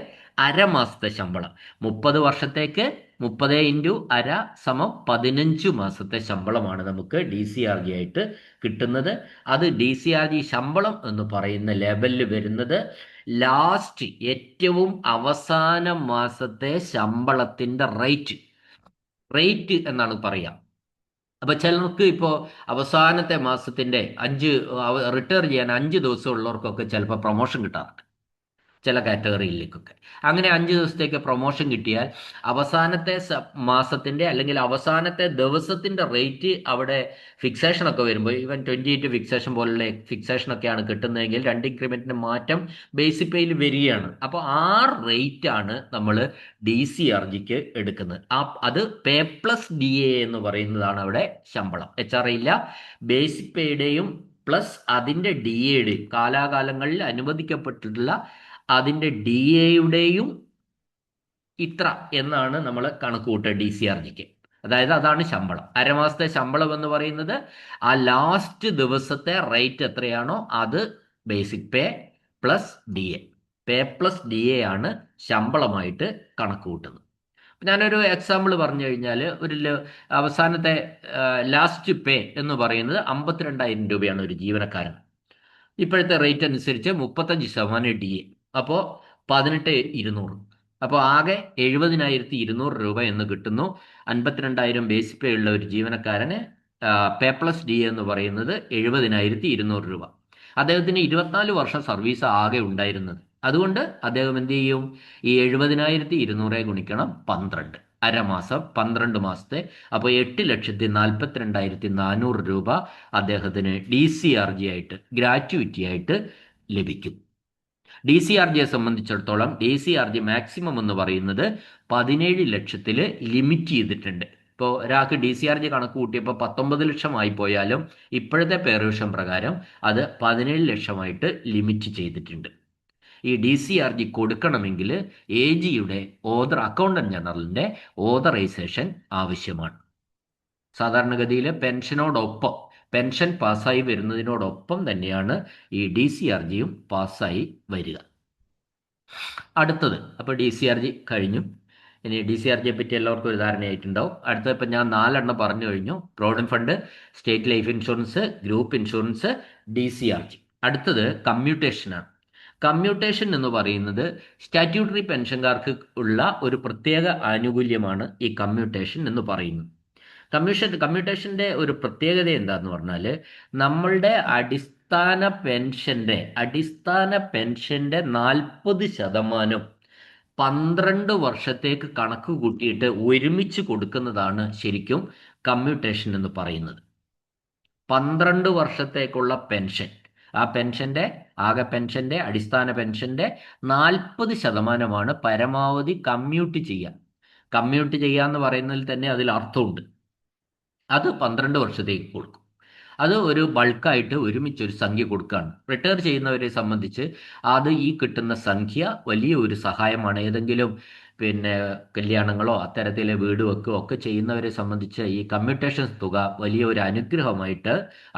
അരമാസത്തെ ശമ്പളം, 30 വർഷത്തേക്ക് 30 ഇൻറ്റു അര സമം 15 മാസത്തെ ശമ്പളമാണ് നമുക്ക് DCRG ആയിട്ട് കിട്ടുന്നത്. അത് DCRG ശമ്പളം എന്ന് പറയുന്ന ലെവലിൽ വരുന്നത് ലാസ്റ്റ് ഏറ്റവും അവസാന മാസത്തെ ശമ്പളത്തിൻ്റെ റേറ്റ് എന്നാണ് പറയുക. അപ്പൊ ചിലർക്ക് ഇപ്പോൾ അവസാനത്തെ മാസത്തിന്റെ റിട്ടയർ ചെയ്യാൻ 5 ദിവസം ഉള്ളവർക്കൊക്കെ ചിലപ്പോൾ പ്രൊമോഷൻ കിട്ടാറുണ്ട്. ചില കാറ്റഗറിയിലേക്കൊക്കെ. അങ്ങനെ 5 ദിവസത്തേക്ക് പ്രൊമോഷൻ കിട്ടിയാൽ അവസാനത്തെ മാസത്തിന്റെ അല്ലെങ്കിൽ അവസാനത്തെ ദിവസത്തിന്റെ റേറ്റ് അവിടെ ഫിക്സേഷൻ ഒക്കെ വരുമ്പോൾ ഈവൻ 28 ഫിക്സേഷൻ പോലുള്ള ഫിക്സേഷൻ ഒക്കെയാണ് കിട്ടുന്നതെങ്കിൽ 2 ഇൻക്രിമെന്റിന്റെ മാറ്റം ബേസിക് പേയിൽ വരികയാണ്. അപ്പോൾ ആ റേറ്റ് ആണ് നമ്മൾ DCRGക്ക് എടുക്കുന്നത്. അത് പേ പ്ലസ് DA എന്ന് പറയുന്നതാണ് അവിടെ ശമ്പളം. HRA ഇല്ല. ബേസിക് പേയുടെയും പ്ലസ് അതിന്റെ DAയുടെയും കാലാകാലങ്ങളിൽ അനുവദിക്കപ്പെട്ടിട്ടുള്ള അതിന്റെ DAയുടെയും ഇത്ര എന്നാണ് നമ്മൾ കണക്ക് കൂട്ടുക DCRGക്ക്. അതായത് അതാണ് ശമ്പളം. അരമാസത്തെ ശമ്പളം എന്ന് പറയുന്നത് ആ ലാസ്റ്റ് ദിവസത്തെ റേറ്റ് എത്രയാണോ അത് ബേസിക് പേ പ്ലസ് DA. പേ പ്ലസ് DA ആണ് ശമ്പളമായിട്ട് കണക്ക് കൂട്ടുന്നത്. ഞാനൊരു എക്സാമ്പിൾ പറഞ്ഞു കഴിഞ്ഞാൽ അവസാനത്തെ ലാസ്റ്റ് പേ എന്ന് പറയുന്നത് 52,000 രൂപയാണ് ഒരു ജീവനക്കാരൻ. ഇപ്പോഴത്തെ റേറ്റ് അനുസരിച്ച് 35% DA, അപ്പോൾ 18,200. അപ്പോൾ ആകെ 70,200 രൂപ എന്ന് കിട്ടുന്നു. 52,000 ബേസിക് പേ ഉള്ള ഒരു ജീവനക്കാരന് പേ പ്ലസ് DA എന്ന് പറയുന്നത് 70,200 രൂപ. അദ്ദേഹത്തിന് 24 വർഷം സർവീസ് ആകെ ഉണ്ടായിരുന്നത്. അതുകൊണ്ട് അദ്ദേഹം എന്ത് ചെയ്യും? ഈ 70,200 ഗുണിക്കണം 12, അരമാസം 12 മാസത്തെ, അപ്പോൾ 8,42,400 രൂപ അദ്ദേഹത്തിന് DCRG ആയിട്ട് ഗ്രാറ്റുവിറ്റി ആയിട്ട് ലഭിക്കും. DCRGയെ സംബന്ധിച്ചിടത്തോളം DCRG മാക്സിമം എന്ന് പറയുന്നത് 17 ലക്ഷത്തിൽ ലിമിറ്റ് ചെയ്തിട്ടുണ്ട്. ഇപ്പോൾ ഒരാൾക്ക് DCRG കണക്ക് കൂട്ടിയപ്പോൾ 19 ലക്ഷമായി പോയാലും ഇപ്പോഴത്തെ പേറിവിഷൻ പ്രകാരം അത് 17 ലക്ഷമായിട്ട് ലിമിറ്റ് ചെയ്തിട്ടുണ്ട്. ഈ DCRG കൊടുക്കണമെങ്കിൽ AGയുടെ അക്കൗണ്ടന്റ് ജനറലിന്റെ ഓതറൈസേഷൻ ആവശ്യമാണ്. സാധാരണഗതിയിൽ പെൻഷൻ പാസ്സായി വരുന്നതിനോടൊപ്പം തന്നെയാണ് ഈ DCRGയും പാസ്സായി വരിക. അടുത്തത്, അപ്പോൾ DCRG കഴിഞ്ഞു. ഇനി DCRGയെ പറ്റി എല്ലാവർക്കും ഒരു ധാരണയായിട്ടുണ്ടാവും. അടുത്തത് ഇപ്പം ഞാൻ 4 പറഞ്ഞു കഴിഞ്ഞു: provident fund, state life insurance, group insurance, DCRG. അടുത്തത് കമ്മ്യൂട്ടേഷനാണ്. കമ്മ്യൂട്ടേഷൻ എന്ന് പറയുന്നത് സ്റ്റാറ്റ്യൂട്ടറി പെൻഷൻകാർക്ക് ഉള്ള ഒരു പ്രത്യേക ആനുകൂല്യമാണ് ഈ കമ്മ്യൂട്ടേഷൻ എന്ന് പറയുന്നത്. കമ്മ്യൂട്ടേഷന്റെ ഒരു പ്രത്യേകത എന്താന്ന് പറഞ്ഞാൽ, നമ്മളുടെ അടിസ്ഥാന പെൻഷന്റെ 40% 12 വർഷത്തേക്ക് കണക്ക് കൂട്ടിയിട്ട് ഒരുമിച്ച് കൊടുക്കുന്നതാണ് ശരിക്കും കമ്മ്യൂട്ടേഷൻ എന്ന് പറയുന്നത്. 12 വർഷത്തേക്കുള്ള പെൻഷൻ, ആ ആകെ പെൻഷന്റെ അടിസ്ഥാന പെൻഷന്റെ 40% പരമാവധി കമ്മ്യൂട്ട് ചെയ്യുക എന്ന് പറയുന്നതിൽ തന്നെ അതിൽ അർത്ഥമുണ്ട്. അത് 12 വർഷത്തേക്ക് കൊടുക്കും. അത് ഒരു ബൾക്കായിട്ട് ഒരുമിച്ചൊരു സംഖ്യ കൊടുക്കുകയാണ്. റിട്ടയർ ചെയ്യുന്നവരെ സംബന്ധിച്ച് അത് ഈ കിട്ടുന്ന സംഖ്യ വലിയ ഒരു സഹായമാണ്. ഏതെങ്കിലും കല്യാണങ്ങളോ അത്തരത്തിലെ വീട് വെക്കുകയോ ഒക്കെ ചെയ്യുന്നവരെ സംബന്ധിച്ച് ഈ കമ്മ്യൂട്ടേഷൻ തുക വലിയ ഒരു അനുഗ്രഹമായിട്ട്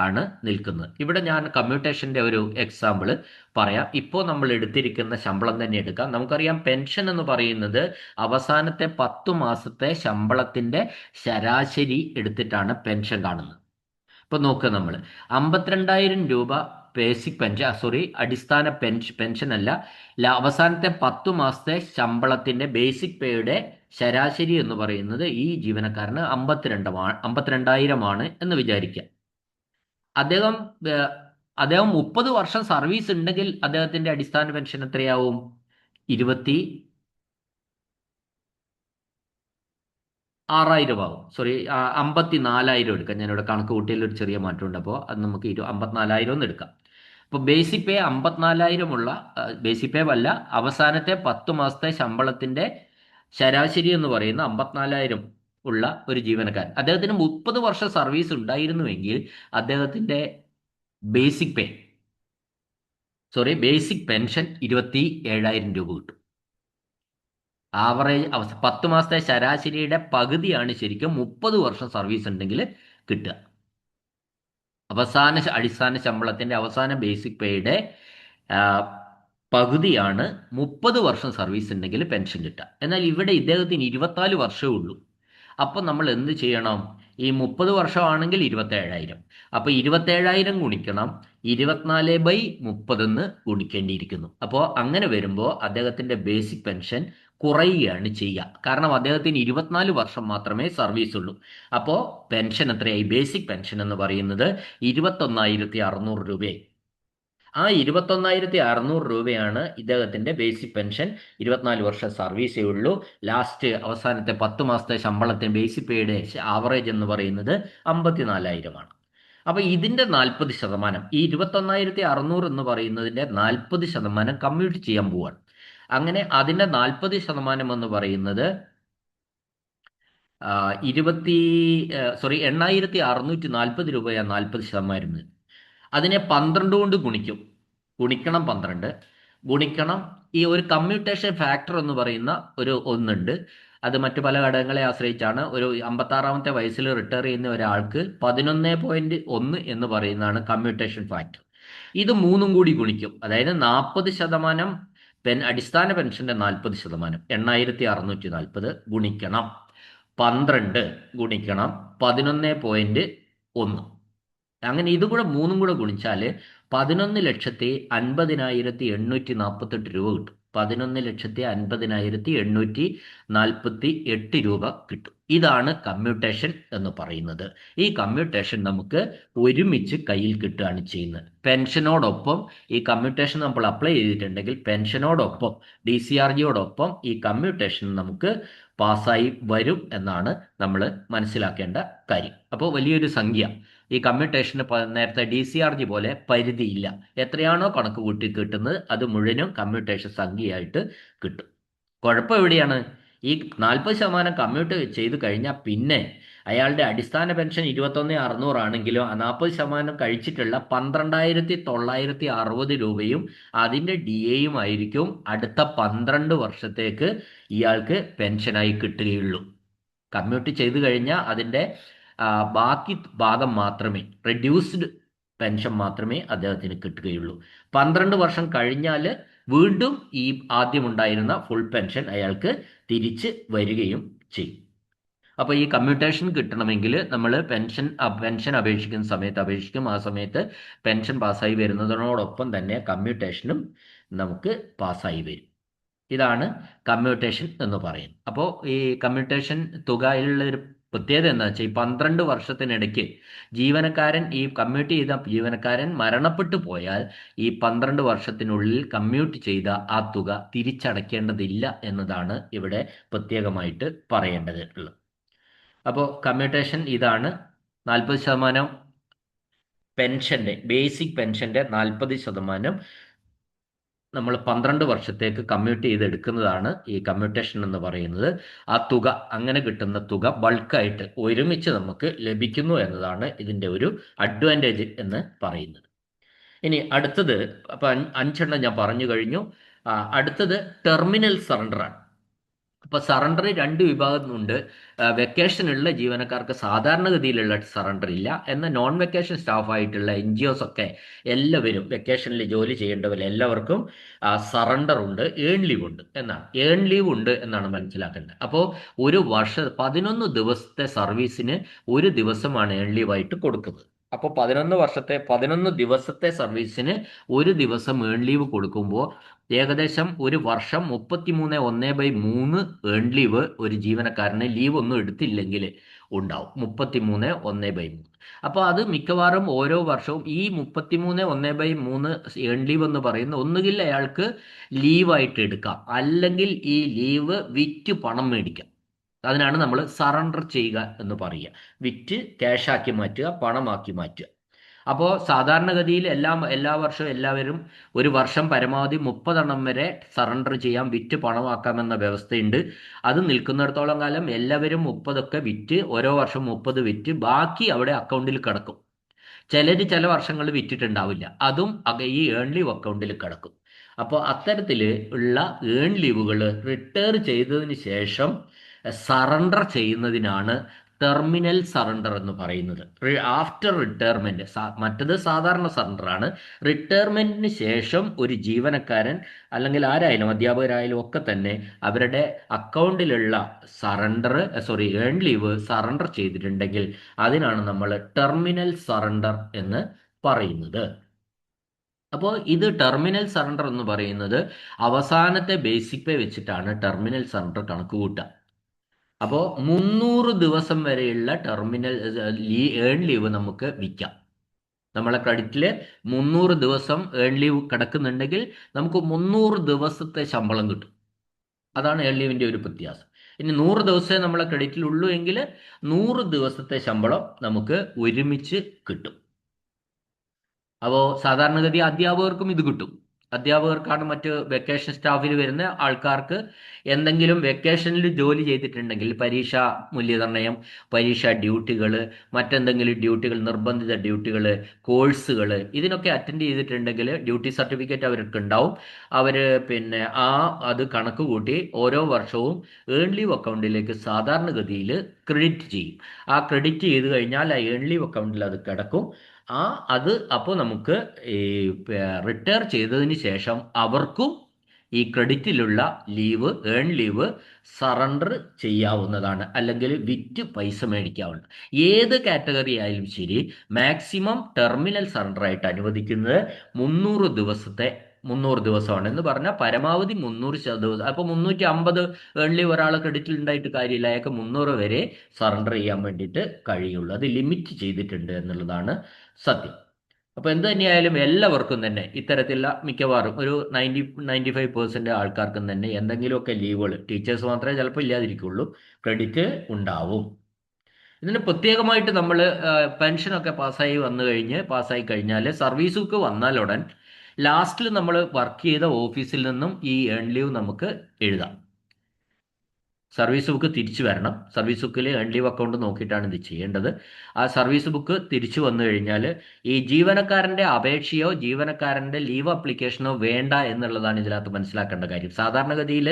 ആണ് നിൽക്കുന്നത്. ഇവിടെ ഞാൻ കമ്മ്യൂട്ടേഷന്റെ ഒരു എക്സാമ്പിൾ പറയാം. ഇപ്പോൾ നമ്മൾ എടുത്തിരിക്കുന്ന ശമ്പളം തന്നെ എടുക്കാം. നമുക്കറിയാം, പെൻഷൻ എന്ന് പറയുന്നത് അവസാനത്തെ 10 മാസത്തെ ശമ്പളത്തിന്റെ ശരാശരി എടുത്തിട്ടാണ് പെൻഷൻ കാണുന്നത്. ഇപ്പൊ നോക്കുക, നമ്മൾ 52,000 രൂപ ബേസിക് പെൻഷൻ, അടിസ്ഥാന പെൻഷൻ അല്ല, അവസാനത്തെ 10 മാസത്തെ ശമ്പളത്തിന്റെ ബേസിക് പേയുടെ ശരാശരി എന്ന് പറയുന്നത് ഈ ജീവനക്കാരന് 52,000 എന്ന് വിചാരിക്കുക. അദ്ദേഹം 30 വർഷം സർവീസ് ഉണ്ടെങ്കിൽ അദ്ദേഹത്തിന്റെ അടിസ്ഥാന പെൻഷൻ എത്രയാവും? 26,000 ആവും. 54,000 എടുക്കാം. ഞാനിവിടെ കണക്ക് കൂട്ടിയിൽ ഒരു ചെറിയ മാറ്റമുണ്ട്. അപ്പോൾ അത് നമുക്ക് 54,000 എന്ന് എടുക്കാം. അപ്പോൾ ബേസിക് പേ 54,000 ഉള്ള ബേസിക് പേ അല്ല, അവസാനത്തെ 10 മാസത്തെ ശമ്പളത്തിന്റെ ശരാശരി എന്ന് പറയുന്ന 54,000 ഉള്ള ഒരു ജീവനക്കാരൻ, അദ്ദേഹത്തിന് 30 വർഷം സർവീസ് ഉണ്ടായിരുന്നുവെങ്കിൽ അദ്ദേഹത്തിന്റെ ബേസിക് പെൻഷൻ 27,000 രൂപ കിട്ടും. ആവറേജ് 10 മാസത്തെ ശരാശരിയുടെ പകുതിയാണ് ശരിക്കും 30 വർഷം സർവീസ് ഉണ്ടെങ്കിൽ കിട്ടുക. അടിസ്ഥാന ശമ്പളത്തിന്റെ അവസാന ബേസിക് പേയുടെ പകുതിയാണ് 30 വർഷം സർവീസ് ഉണ്ടെങ്കിൽ പെൻഷൻ കിട്ടുക. എന്നാൽ ഇവിടെ ഇദ്ദേഹത്തിന് 24 വർഷമേ ഉള്ളൂ. അപ്പം നമ്മൾ എന്ത് ചെയ്യണം? ഈ 30 വർഷമാണെങ്കിൽ 27,000. അപ്പോൾ 27,000 ഗുണിക്കണം 24/30 എന്ന് ഗുണിക്കേണ്ടിയിരിക്കുന്നു. അപ്പോൾ അങ്ങനെ വരുമ്പോൾ അദ്ദേഹത്തിന്റെ ബേസിക് പെൻഷൻ കുറയുകയാണ് ചെയ്യുക. കാരണം അദ്ദേഹത്തിന് 24 വർഷം മാത്രമേ സർവീസ് ഉള്ളൂ. അപ്പോൾ പെൻഷൻ എത്രയായി? ബേസിക് പെൻഷൻ എന്ന് പറയുന്നത് 21,600 രൂപയായി. ആ 21,600 രൂപയാണ് ഇദ്ദേഹത്തിന്റെ ബേസിക് പെൻഷൻ. 24 വർഷം സർവീസേ ഉള്ളൂ. ലാസ്റ്റ് അവസാനത്തെ 10 മാസത്തെ ശമ്പളത്തിന് ബേസിക് പേയുടെ ആവറേജ് എന്ന് പറയുന്നത് 54,000 ആണ്. അപ്പൊ ഇതിന്റെ 40%, ഈ 21,600 എന്ന് പറയുന്നതിന്റെ 40% കമ്മ്യൂട്ട് ചെയ്യാൻ പോവാണ്. അങ്ങനെ അതിന്റെ 40% എന്ന് പറയുന്നത് 8,640 രൂപയാണ് 40%. അതിനെ 12 കൊണ്ട് ഗുണിക്കും. ഗുണിക്കണം 12, ഗുണിക്കണം ഈ ഒരു കമ്മ്യൂട്ടേഷൻ ഫാക്ടർ എന്ന് പറയുന്ന ഒരു ഒന്നുണ്ട്. അത് മറ്റു പല ഘടകങ്ങളെ ആശ്രയിച്ചാണ്. ഒരു 56-ാമത്തെ വയസ്സിൽ റിട്ടയർ ചെയ്യുന്ന ഒരാൾക്ക് 11.1 എന്ന് പറയുന്നതാണ് കമ്മ്യൂട്ടേഷൻ ഫാക്ടർ. ഇത് മൂന്നും കൂടി ഗുണിക്കും. അതായത് 40% അടിസ്ഥാന പെൻഷന്റെ 40%, 8,640 ഗുണിക്കണം 12 ഗുണിക്കണം 11.1. അങ്ങനെ ഇത് കൂടെ മൂന്നും കൂടെ ഗുണിച്ചാൽ 11,50,848 രൂപ കിട്ടും. 11,50,848 രൂപ കിട്ടും. ഇതാണ് കമ്മ്യൂട്ടേഷൻ എന്ന് പറയുന്നത്. ഈ കമ്മ്യൂട്ടേഷൻ നമുക്ക് ഒരുമിച്ച് കയ്യിൽ കിട്ടുകയാണ് ചെയ്യുന്നത്. പെൻഷനോടൊപ്പം ഈ കമ്മ്യൂട്ടേഷൻ നമ്മൾ അപ്ലൈ ചെയ്തിട്ടുണ്ടെങ്കിൽ പെൻഷനോടൊപ്പം DCRGയോടൊപ്പം ഈ കമ്മ്യൂട്ടേഷൻ നമുക്ക് പാസ്സായി വരും എന്നാണ് നമ്മൾ മനസ്സിലാക്കേണ്ട കാര്യം. അപ്പോൾ വലിയൊരു സംഖ്യ. ഈ കമ്മ്യൂട്ടേഷന് നേരത്തെ DCRG പോലെ പരിധിയില്ല. എത്രയാണോ കണക്ക് കൂട്ടി കിട്ടുന്നത് അത് മുഴുവനും കമ്മ്യൂട്ടേഷൻ സംഖ്യയായിട്ട് കിട്ടും. കുഴപ്പം എവിടെയാണ്? ഈ 40% കമ്മ്യൂട്ട് ചെയ്ത് കഴിഞ്ഞാൽ പിന്നെ അയാളുടെ അടിസ്ഥാന പെൻഷൻ 21,600 ആണെങ്കിലും 40% കഴിച്ചിട്ടുള്ള 12,960 രൂപയും അതിൻ്റെ DAയും ആയിരിക്കും അടുത്ത 12 വർഷത്തേക്ക് ഇയാൾക്ക് പെൻഷനായി കിട്ടുകയുള്ളൂ. കമ്മ്യൂട്ട് ചെയ്ത് കഴിഞ്ഞാൽ അതിൻ്റെ ബാക്കി ഭാഗം മാത്രമേ, റെഡ്യൂസ്ഡ് പെൻഷൻ മാത്രമേ അദ്ദേഹത്തിന് കിട്ടുകയുള്ളൂ. 12 വർഷം കഴിഞ്ഞാൽ വീണ്ടും ഈ ആദ്യമുണ്ടായിരുന്ന ഫുൾ പെൻഷൻ അയാൾക്ക് തിരിച്ച് വരികയും ചെയ്യും. അപ്പോൾ ഈ കമ്മ്യൂട്ടേഷൻ കിട്ടണമെങ്കിൽ നമ്മൾ പെൻഷൻ അപേക്ഷിക്കുന്ന സമയത്ത് അപേക്ഷിക്കും. ആ സമയത്ത് പെൻഷൻ പാസ്സായി വരുന്നതിനോടൊപ്പം തന്നെ കമ്മ്യൂട്ടേഷനും നമുക്ക് പാസ്സായി വരും. ഇതാണ് കമ്മ്യൂട്ടേഷൻ എന്ന് പറയുന്നത്. അപ്പോൾ ഈ കമ്മ്യൂട്ടേഷൻ തുകയിലുള്ള ഒരു പ്രത്യേകത എന്താ വെച്ചാൽ, ഈ 12 വർഷത്തിനിടയ്ക്ക് ഈ കമ്മ്യൂട്ട് ചെയ്ത ജീവനക്കാരൻ മരണപ്പെട്ടു പോയാൽ ഈ 12 വർഷത്തിനുള്ളിൽ കമ്മ്യൂട്ട് ചെയ്ത ആ തുക തിരിച്ചടയ്ക്കേണ്ടതില്ല എന്നതാണ് ഇവിടെ പ്രത്യേകമായിട്ട് പറയേണ്ടതുള്ളത്. അപ്പോൾ കമ്മ്യൂട്ടേഷൻ ഇതാണ്. 40% പെൻഷന്റെ, ബേസിക് പെൻഷന്റെ 40% നമ്മൾ 12 വർഷത്തേക്ക് കമ്മ്യൂട്ട് ചെയ്തെടുക്കുന്നതാണ് ഈ കമ്മ്യൂട്ടേഷൻ എന്ന് പറയുന്നത്. ആ തുക, അങ്ങനെ കിട്ടുന്ന തുക ബൾക്കായിട്ട് ഒരുമിച്ച് നമുക്ക് ലഭിക്കുന്നു എന്നതാണ് ഇതിൻ്റെ ഒരു അഡ്വാൻറ്റേജ് എന്ന് പറയുന്നത്. ഇനി അടുത്തത്, അപ്പം 5 ഞാൻ പറഞ്ഞു കഴിഞ്ഞു. അടുത്തത് ടെർമിനൽ സറണ്ടറാണ്. അപ്പോൾ സറണ്ടർ 2 വിഭാഗമുണ്ട്. വെക്കേഷനുള്ള ജീവനക്കാർക്ക് സാധാരണഗതിയിലുള്ള സറണ്ടർ ഇല്ല. എന്നാൽ നോൺ വെക്കേഷൻ സ്റ്റാഫായിട്ടുള്ള NGOs ഒക്കെ എല്ലാവരും വെക്കേഷനിൽ ജോലി ചെയ്യേണ്ടവർ എല്ലാവർക്കും സറണ്ടർ ഉണ്ട്, ഏൺ ലീവ് ഉണ്ട് എന്നാണ്. ഏൺ ലീവ് ഉണ്ട് എന്നാണ് മനസ്സിലാക്കേണ്ടത്. അപ്പോൾ ഒരു 11 ദിവസത്തെ സർവീസിന് ഒരു ദിവസമാണ് ഏൺ ലീവായിട്ട് കൊടുക്കുന്നത്. അപ്പോൾ 11 ദിവസത്തെ സർവീസിന് ഒരു ദിവസം ഏൺ ലീവ് കൊടുക്കുമ്പോൾ ഏകദേശം ഒരു വർഷം 33/1/3 ഏൺ ലീവ് ഒരു ജീവനക്കാരന് ലീവ് ഒന്നും എടുത്തില്ലെങ്കിൽ ഉണ്ടാവും. 33/1/3. അപ്പോൾ അത് മിക്കവാറും ഓരോ വർഷവും ഈ 33/1/3 ഏൺ ലീവ് എന്ന് പറയുന്നത് ഒന്നുകിൽ അയാൾക്ക് ലീവായിട്ട് എടുക്കാം, അല്ലെങ്കിൽ ഈ ലീവ് വിറ്റ് പണം മേടിക്കാം. അതിനാണ് നമ്മൾ സറണ്ടർ ചെയ്യുക എന്ന് പറയുക. വിറ്റ് ക്യാഷാക്കി മാറ്റുക, പണമാക്കി മാറ്റുക. അപ്പോൾ സാധാരണഗതിയിൽ എല്ലാ വർഷവും എല്ലാവരും ഒരു വർഷം പരമാവധി 30 വരെ സറണ്ടർ ചെയ്യാം, വിറ്റ് പണമാക്കാമെന്ന വ്യവസ്ഥയുണ്ട്. അത് നിൽക്കുന്നിടത്തോളം കാലം എല്ലാവരും 30 വിറ്റ്, ഓരോ വർഷം 30 വിറ്റ് ബാക്കി അവിടെ അക്കൗണ്ടിൽ കിടക്കും. ചില വർഷങ്ങൾ വിറ്റിട്ടുണ്ടാവില്ല, അതും ഈ ഏൺ ലീവ് അക്കൗണ്ടിൽ കിടക്കും. അപ്പോൾ അത്തരത്തിൽ ഉള്ള ഏൺ ലീവുകൾ റിട്ടയർ ചെയ്തതിന് ശേഷം സറണ്ടർ ചെയ്യുന്നതിനാണ് ടെർമിനൽ സറണ്ടർ എന്ന് പറയുന്നത്. ആഫ്റ്റർ റിട്ടയർമെന്റ്, മറ്റത് സാധാരണ സറണ്ടറാണ്. റിട്ടയർമെന്റിന് ശേഷം ഒരു ജീവനക്കാരൻ അല്ലെങ്കിൽ ആരായാലും അധ്യാപകരായാലും ഒക്കെ തന്നെ അവരുടെ അക്കൗണ്ടിലുള്ള ഏൺ ലീവ് സറണ്ടർ ചെയ്തിട്ടുണ്ടെങ്കിൽ അതിനാണ് നമ്മൾ ടെർമിനൽ സറണ്ടർ എന്ന് പറയുന്നത്. അപ്പോൾ ഇത് ടെർമിനൽ സറണ്ടർ എന്ന് പറയുന്നത് അവസാനത്തെ ബേസിക് പേ വെച്ചിട്ടാണ് ടെർമിനൽ സറണ്ടർ കണക്ക് കൂട്ടുക. അപ്പോൾ 300 ദിവസം വരെയുള്ള ഏൺ ലീവ് നമുക്ക് വിൽക്കാം. നമ്മളെ ക്രെഡിറ്റിൽ 300 ദിവസം ഏൺ ലീവ് കിടക്കുന്നുണ്ടെങ്കിൽ നമുക്ക് 300 ദിവസത്തെ ശമ്പളം കിട്ടും. അതാണ് ഏൺ ലീവിൻ്റെ ഒരു വ്യത്യാസം. ഇനി 100 ദിവസമേ നമ്മളെ ക്രെഡിറ്റിലുള്ളൂ എങ്കിൽ 100 ദിവസത്തെ ശമ്പളം നമുക്ക് ഒരുമിച്ച് കിട്ടും. അപ്പോൾ സാധാരണഗതി അധ്യാപകർക്കും ഇത് കിട്ടും. അധ്യാപകർക്കാണ് മറ്റ് വെക്കേഷൻ സ്റ്റാഫിൽ വരുന്ന ആൾക്കാർക്ക് എന്തെങ്കിലും വെക്കേഷനിൽ ജോലി ചെയ്തിട്ടുണ്ടെങ്കിൽ പരീക്ഷ മൂല്യനിർണ്ണയം, പരീക്ഷ ഡ്യൂട്ടികൾ, മറ്റെന്തെങ്കിലും ഡ്യൂട്ടികൾ, നിർബന്ധിത ഡ്യൂട്ടികൾ, കോഴ്സുകൾ, ഇതിനൊക്കെ അറ്റൻഡ് ചെയ്തിട്ടുണ്ടെങ്കിൽ ഡ്യൂട്ടി സർട്ടിഫിക്കറ്റ് അവർക്ക് ഉണ്ടാവും. അവർ പിന്നെ അത് കണക്ക് കൂട്ടി ഓരോ വർഷവും ഏൺ ലീവ് അക്കൗണ്ടിലേക്ക് സാധാരണഗതിയിൽ ക്രെഡിറ്റ് ചെയ്യും. ആ ക്രെഡിറ്റ് ചെയ്ത് കഴിഞ്ഞാൽ ആ ഏൺ ലീവ് അക്കൗണ്ടിൽ അത് കിടക്കും. അത് അപ്പോൾ നമുക്ക് ഈ റിട്ടയർ ചെയ്തതിന് ശേഷം അവർക്കും ഈ ക്രെഡിറ്റിലുള്ള ലീവ്, ഏൺ ലീവ് സറണ്ടർ ചെയ്യാവുന്നതാണ്, അല്ലെങ്കിൽ വിറ്റ് പൈസ മേടിക്കാവുന്ന. ഏത് കാറ്റഗറി ആയാലും ശരി, മാക്സിമം ടെർമിനൽ സറണ്ടർ ആയിട്ട് അനുവദിക്കുന്നത് 300 ദിവസമാണ്. എന്ന് പറഞ്ഞാൽ പരമാവധി 300 ദിവസം. അപ്പോൾ 350 ഏൺ ലീവ് ഒരാൾ ക്രെഡിറ്റിൽ ഉണ്ടായിട്ട് കാര്യമില്ല. അയാൾക്ക് 300 വരെ സറണ്ടർ ചെയ്യാൻ വേണ്ടിയിട്ട് കഴിയുള്ളൂ. അത് ലിമിറ്റ് ചെയ്തിട്ടുണ്ട് എന്നുള്ളതാണ് സത്യം. അപ്പോൾ എന്ത് തന്നെയായാലും എല്ലാവർക്കും തന്നെ ഇത്തരത്തിലുള്ള മിക്കവാറും ഒരു 95% ആൾക്കാർക്കും തന്നെ എന്തെങ്കിലുമൊക്കെ ലീവുകൾ, ടീച്ചേഴ്സ് മാത്രമേ ചിലപ്പോൾ ഇല്ലാതിരിക്കുള്ളൂ, ക്രെഡിറ്റ് ഉണ്ടാവും. ഇതിന് പ്രത്യേകമായിട്ട് നമ്മൾ പെൻഷനൊക്കെ പാസ്സായി കഴിഞ്ഞാൽ സർവീസ് ബുക്ക് വന്നാലുടൻ ലാസ്റ്റിൽ നമ്മൾ വർക്ക് ചെയ്ത ഓഫീസിൽ നിന്നും ഈ ഏൺ ലീവ് നമുക്ക് എഴുതാം. സർവീസ് ബുക്ക് തിരിച്ചു വരണം. സർവീസ് ബുക്കിൽ ഏൺ ലീവ് അക്കൗണ്ട് നോക്കിയിട്ടാണ് ഇത് ചെയ്യേണ്ടത്. ആ സർവീസ് ബുക്ക് തിരിച്ചു വന്നു കഴിഞ്ഞാൽ ഈ ജീവനക്കാരൻ്റെ അപേക്ഷയോ ജീവനക്കാരൻ്റെ ലീവ് അപ്ലിക്കേഷനോ വേണ്ട എന്നുള്ളതാണ് ഇതിനകത്ത് മനസ്സിലാക്കേണ്ട കാര്യം. സാധാരണഗതിയിൽ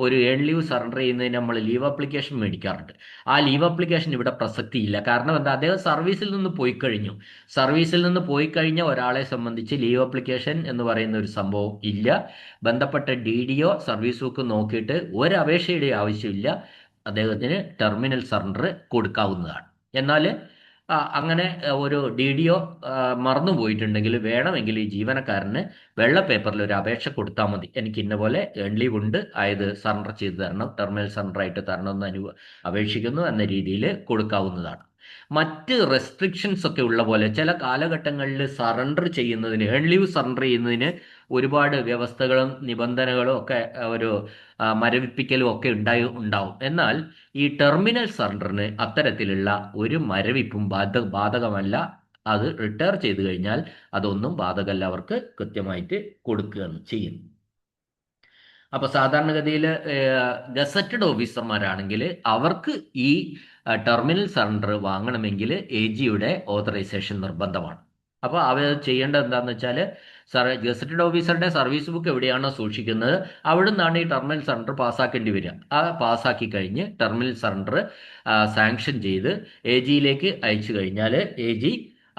ഒരു ഏൺ ലീവ് സറണ്ടർ ചെയ്യുന്നതിന് നമ്മൾ ലീവ് അപ്ലിക്കേഷൻ മേടിക്കാറുണ്ട്. ആ ലീവ് അപ്ലിക്കേഷൻ ഇവിടെ പ്രസക്തിയില്ല. കാരണം എന്താ, അദ്ദേഹം സർവീസിൽ നിന്ന് പോയി കഴിഞ്ഞു. സർവീസിൽ നിന്ന് പോയി കഴിഞ്ഞ ഒരാളെ സംബന്ധിച്ച് ലീവ് അപ്ലിക്കേഷൻ എന്ന് പറയുന്ന ഒരു സംഭവം ഇല്ല. ബന്ധപ്പെട്ട DDO സർവീസ് ബുക്ക് നോക്കിയിട്ട് ഒരു അപേക്ഷയുടെ ആവശ്യമില്ല, അദ്ദേഹത്തിന് ടെർമിനൽ സറണ്ടർ കൊടുക്കാവുന്നതാണ്. എന്നാൽ അങ്ങനെ ഒരു DDO മറന്നുപോയിട്ടുണ്ടെങ്കിൽ വേണമെങ്കിൽ ഈ ജീവനക്കാരന് വെള്ള പേപ്പറിൽ ഒരു അപേക്ഷ കൊടുത്താൽ മതി. എനിക്ക് ഇന്ന പോലെ ഏൺ ലീവ് ഉണ്ട്, ആയത് സറണ്ടർ ചെയ്ത് തരണം, ടെർമിനൽ സറണ്ടർ ആയിട്ട് തരണമെന്ന് അപേക്ഷിക്കുന്നു എന്ന രീതിയിൽ കൊടുക്കാവുന്നതാണ്. മറ്റ് റെസ്ട്രിക്ഷൻസ് ഒക്കെ ഉള്ള പോലെ ചില കാലഘട്ടങ്ങളിൽ സറണ്ടർ ചെയ്യുന്നതിന്, ഏൺ ലീവ് സറണ്ടർ ചെയ്യുന്നതിന് ഒരുപാട് വ്യവസ്ഥകളും നിബന്ധനകളും ഒക്കെ ഒരു മരവിപ്പിക്കലും ഒക്കെ ഉണ്ടാവും. എന്നാൽ ഈ ടെർമിനൽ സറണ്ടറിന് അത്തരത്തിലുള്ള ഒരു മരവിപ്പും ബാധകമല്ല. അത് റിട്ടയർ ചെയ്ത് കഴിഞ്ഞാൽ അതൊന്നും ബാധകമല്ല, അവർക്ക് കൃത്യമായിട്ട് കൊടുക്കുകയാണ് ചെയ്യുന്നു. അപ്പോൾ സാധാരണഗതിയിൽ ഗസറ്റഡ് ഓഫീസർമാരാണെങ്കിൽ അവർക്ക് ഈ ടെർമിനൽ സറണ്ടർ വാങ്ങണമെങ്കിൽ AGയുടെ ഓതറൈസേഷൻ നിർബന്ധമാണ്. അപ്പോൾ അവർ ചെയ്യേണ്ടത് എന്താണെന്ന് വെച്ചാൽ, ഗസറ്റഡ് ഓഫീസറുടെ സർവീസ് ബുക്ക് എവിടെയാണോ സൂക്ഷിക്കുന്നത് അവിടെ നിന്നാണ് ഈ ടെർമിനൽ സറണ്ടർ പാസ്സാക്കേണ്ടി വരിക. ആ പാസ്സാക്കി കഴിഞ്ഞ് ടെർമിനൽ സറണ്ടർ സാങ്ഷൻ ചെയ്ത് AGയിലേക്ക് അയച്ചു കഴിഞ്ഞാൽ AG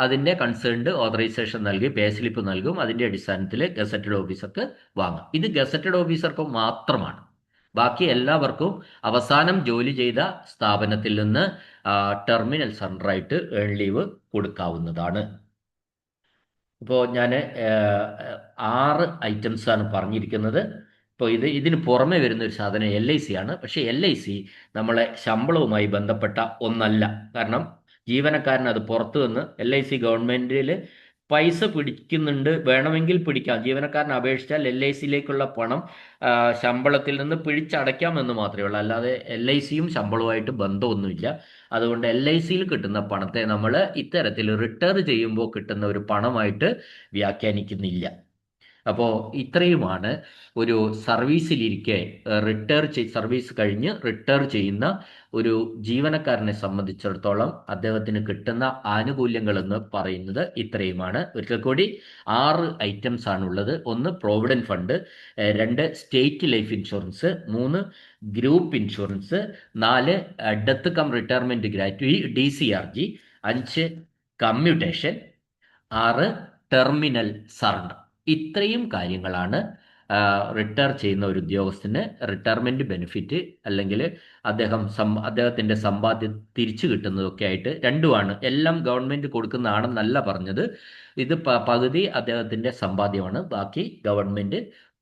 അതിൻ്റെ കൺസേൺഡ് ഓതറൈസേഷൻ നൽകി പേ സ്ലിപ്പ് നൽകും. അതിൻ്റെ അടിസ്ഥാനത്തിൽ ഗസറ്റഡ് ഓഫീസർക്ക് വാങ്ങാം. ഇത് ഗസറ്റഡ് ഓഫീസർക്ക് മാത്രമാണ്. ബാക്കി എല്ലാവർക്കും അവസാനം ജോലി ചെയ്ത സ്ഥാപനത്തിൽ നിന്ന് ടെർമിനൽ സറണ്ടറായിട്ട് ഏൺ ലീവ് കൊടുക്കാവുന്നതാണ്. ഇപ്പോൾ ഞാൻ 6 ഐറ്റംസാണ് പറഞ്ഞിരിക്കുന്നത്. ഇപ്പോൾ ഇതിന് പുറമെ വരുന്ന ഒരു സാധനം LIC ആണ്. പക്ഷേ LIC നമ്മളെ ശമ്പളവുമായി ബന്ധപ്പെട്ട ഒന്നല്ല. കാരണം ജീവനക്കാരൻ അത് പുറത്തു നിന്ന് LIC ഗവൺമെൻറ്റിൽ പൈസ പിടിക്കുന്നുണ്ട്, വേണമെങ്കിൽ പിടിക്കാം. ജീവനക്കാരൻ അപേക്ഷിച്ചാൽ LICയിലേക്കുള്ള പണം ശമ്പളത്തിൽ നിന്ന് പിടിച്ചടയ്ക്കാമെന്ന് മാത്രമേ ഉള്ളൂ. അല്ലാതെ LICയും ശമ്പളവുമായിട്ട് ബന്ധമൊന്നുമില്ല. അതുകൊണ്ട് LICയിൽ കിട്ടുന്ന പണത്തെ നമ്മൾ ഇത്തരത്തിൽ റിട്ടയർ ചെയ്യുമ്പോൾ കിട്ടുന്ന ഒരു പണമായിട്ട് വ്യാഖ്യാനിക്കുന്നില്ല. അപ്പോൾ ഇത്രയുമാണ് ഒരു സർവീസിലിരിക്കെ സർവീസ് കഴിഞ്ഞ് റിട്ടയർ ചെയ്യുന്ന ഒരു ജീവനക്കാരനെ സംബന്ധിച്ചിടത്തോളം അദ്ദേഹത്തിന് കിട്ടുന്ന ആനുകൂല്യങ്ങൾ എന്ന് പറയുന്നത് ഇത്രയുമാണ്. ഒരിക്കൽ കൂടി 6 ഐറ്റംസ് ആണുള്ളത്. 1 provident fund, 2 state life insurance, 3 group insurance, 4 death come retirement gratuity DCRG, 5 commutation, 6 terminal surrender. ഇത്രയും കാര്യങ്ങളാണ് റിട്ടയർ ചെയ്യുന്ന ഒരു ഉദ്യോഗസ്ഥന് റിട്ടയർമെന്റ് ബെനിഫിറ്റ്, അല്ലെങ്കിൽ അദ്ദേഹത്തിൻ്റെ സമ്പാദ്യം തിരിച്ചു കിട്ടുന്നതൊക്കെ ആയിട്ട് രണ്ടുമാണ്. എല്ലാം ഗവൺമെൻറ് കൊടുക്കുന്നതാണെന്നല്ല പറഞ്ഞത്. ഇത് പകുതി അദ്ദേഹത്തിൻ്റെ സമ്പാദ്യമാണ്, ബാക്കി ഗവൺമെൻറ്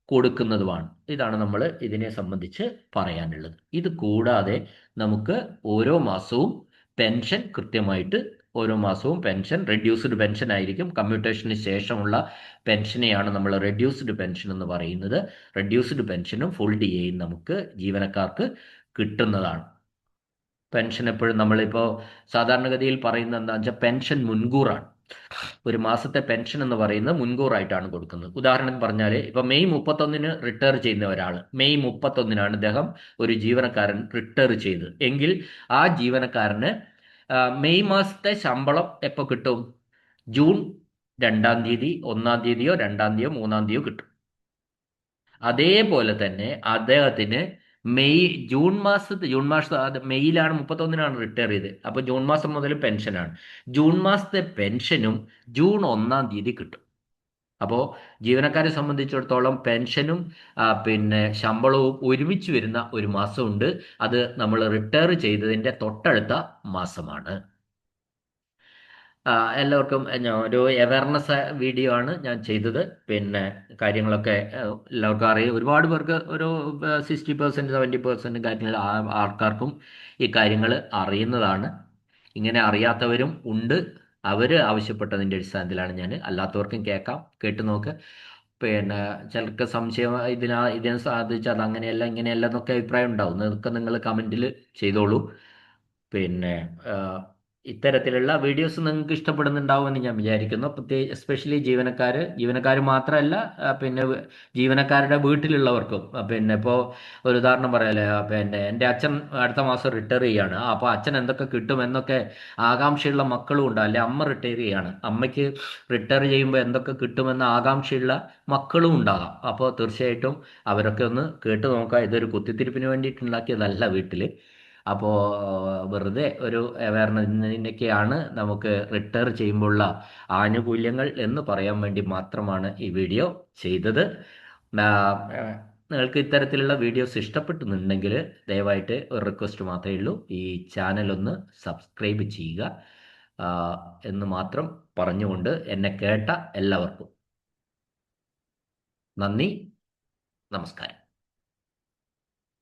കൊടുക്കുന്നതുമാണ്. ഇതാണ് നമ്മൾ ഇതിനെ സംബന്ധിച്ച് പറയാനുള്ളത്. ഇത് കൂടാതെ നമുക്ക് ഓരോ മാസവും പെൻഷൻ കൃത്യമായിട്ട് ഓരോ മാസവും പെൻഷൻ റെഡ്യൂസ്ഡ് പെൻഷൻ ആയിരിക്കും. കമ്മ്യൂട്ടേഷന് ശേഷമുള്ള പെൻഷനെയാണ് നമ്മൾ റെഡ്യൂസ്ഡ് പെൻഷൻ എന്ന് പറയുന്നത്. റെഡ്യൂസ്ഡ് പെൻഷനും ഫുൾ DAയും നമുക്ക് ജീവനക്കാർക്ക് കിട്ടുന്നതാണ്. പെൻഷൻ എപ്പോഴും നമ്മളിപ്പോൾ സാധാരണഗതിയിൽ പറയുന്നത് എന്താണെന്ന് വെച്ചാൽ പെൻഷൻ മുൻകൂറാണ്. ഒരു മാസത്തെ പെൻഷൻ എന്ന് പറയുന്നത് മുൻകൂറായിട്ടാണ് കൊടുക്കുന്നത്. ഉദാഹരണം പറഞ്ഞാൽ ഇപ്പോൾ മെയ് 31 റിട്ടയർ ചെയ്യുന്ന ഒരാൾ, മെയ് 31 അദ്ദേഹം ഒരു ജീവനക്കാരൻ റിട്ടയർ ചെയ്തത് എങ്കിൽ ആ ജീവനക്കാരന് മെയ് മാസത്തെ ശമ്പളം എപ്പോൾ കിട്ടും? ജൂൺ 2-ാം തീയതി, 1-ാം തീയതിയോ 2-ാം തീയതിയോ 3-ാം തീയതിയോ കിട്ടും. അതേപോലെ തന്നെ അദ്ദേഹത്തിന് ജൂൺ മാസം അത് മെയ്യിലാണ് 31 റിട്ടയർ ചെയ്തത്. അപ്പോൾ ജൂൺ മാസം മുതൽ പെൻഷനാണ്. ജൂൺ മാസത്തെ പെൻഷനും ജൂൺ 1-ാം തീയതി കിട്ടും. അപ്പോൾ ജീവനക്കാരെ സംബന്ധിച്ചിടത്തോളം പെൻഷനും പിന്നെ ശമ്പളവും ഒരുമിച്ച് വരുന്ന ഒരു മാസമുണ്ട്. അത് നമ്മൾ റിട്ടയർ ചെയ്തതിൻ്റെ തൊട്ടടുത്ത മാസമാണ്. എല്ലാവർക്കും ഒരു അവയർനെസ് വീഡിയോ ആണ് ഞാൻ ചെയ്തത്. പിന്നെ കാര്യങ്ങളൊക്കെ എല്ലാവർക്കും അറിയാം. ഒരുപാട് പേർക്ക് ഒരു 60% 70% കാര്യങ്ങൾ ആൾക്കാർക്കും ഈ കാര്യങ്ങൾ അറിയുന്നതാണ്. ഇങ്ങനെ അറിയാത്തവരും ഉണ്ട്. അവർ ആവശ്യപ്പെട്ടതിൻ്റെ അടിസ്ഥാനത്തിലാണ് ഞാൻ. അല്ലാത്തവർക്കും കേൾക്കാം, കേട്ട് നോക്ക്. പിന്നെ ചിലർക്ക് സംശയം ഇതിനെ സാധിച്ച് അത് അങ്ങനെയല്ല ഇങ്ങനെയല്ല എന്നൊക്കെ അഭിപ്രായം ഉണ്ടാവും. അതൊക്കെ നിങ്ങൾ കമൻറ്റിൽ ചെയ്തോളൂ. പിന്നെ ഇത്തരത്തിലുള്ള വീഡിയോസ് നിങ്ങൾക്ക് ഇഷ്ടപ്പെടുന്നുണ്ടാവുമെന്ന് ഞാൻ വിചാരിക്കുന്നു. എസ്പെഷ്യലി ജീവനക്കാർ മാത്രമല്ല, പിന്നെ ജീവനക്കാരുടെ വീട്ടിലുള്ളവർക്കും. പിന്നെ ഇപ്പോൾ ഒരു ഉദാഹരണം പറയാലേ, പിന്നെ എൻ്റെ അച്ഛൻ അടുത്ത മാസം റിട്ടയർ ചെയ്യാണ്. അപ്പോൾ അച്ഛൻ എന്തൊക്കെ കിട്ടുമെന്നൊക്കെ ആകാംക്ഷയുള്ള മക്കളും ഉണ്ട്. അല്ലെ അമ്മ റിട്ടയർ ചെയ്യാണ്, അമ്മയ്ക്ക് റിട്ടയർ ചെയ്യുമ്പോൾ എന്തൊക്കെ കിട്ടുമെന്ന ആകാംക്ഷയുള്ള മക്കളും ഉണ്ടാകാം. അപ്പോൾ തീർച്ചയായിട്ടും അവരൊക്കെ ഒന്ന് കേട്ട് നോക്കാം. ഇതൊരു കുത്തിത്തിരിപ്പിന് വേണ്ടിയിട്ടുണ്ടാക്കിയതല്ല വീട്ടിൽ. അപ്പോൾ വെറുതെ ഒരു അവയർനെസ്സിനൊക്കെയാണ് നമുക്ക് റിട്ടയർ ചെയ്യുമ്പോഴുള്ള ആനുകൂല്യങ്ങൾ എന്ന് പറയാൻ വേണ്ടി മാത്രമാണ് ഈ വീഡിയോ ചെയ്തത്. നിങ്ങൾക്ക് ഇത്തരത്തിലുള്ള വീഡിയോസ് ഇഷ്ടപ്പെട്ടുന്നുണ്ടെങ്കിൽ ദയവായിട്ട് ഒരു റിക്വസ്റ്റ് മാത്രമേ ഉള്ളൂ, ഈ ചാനൽ ഒന്ന് സബ്സ്ക്രൈബ് ചെയ്യുക എന്ന് മാത്രം പറഞ്ഞുകൊണ്ട് എന്നെ കേട്ട എല്ലാവർക്കും നന്ദി, നമസ്കാരം.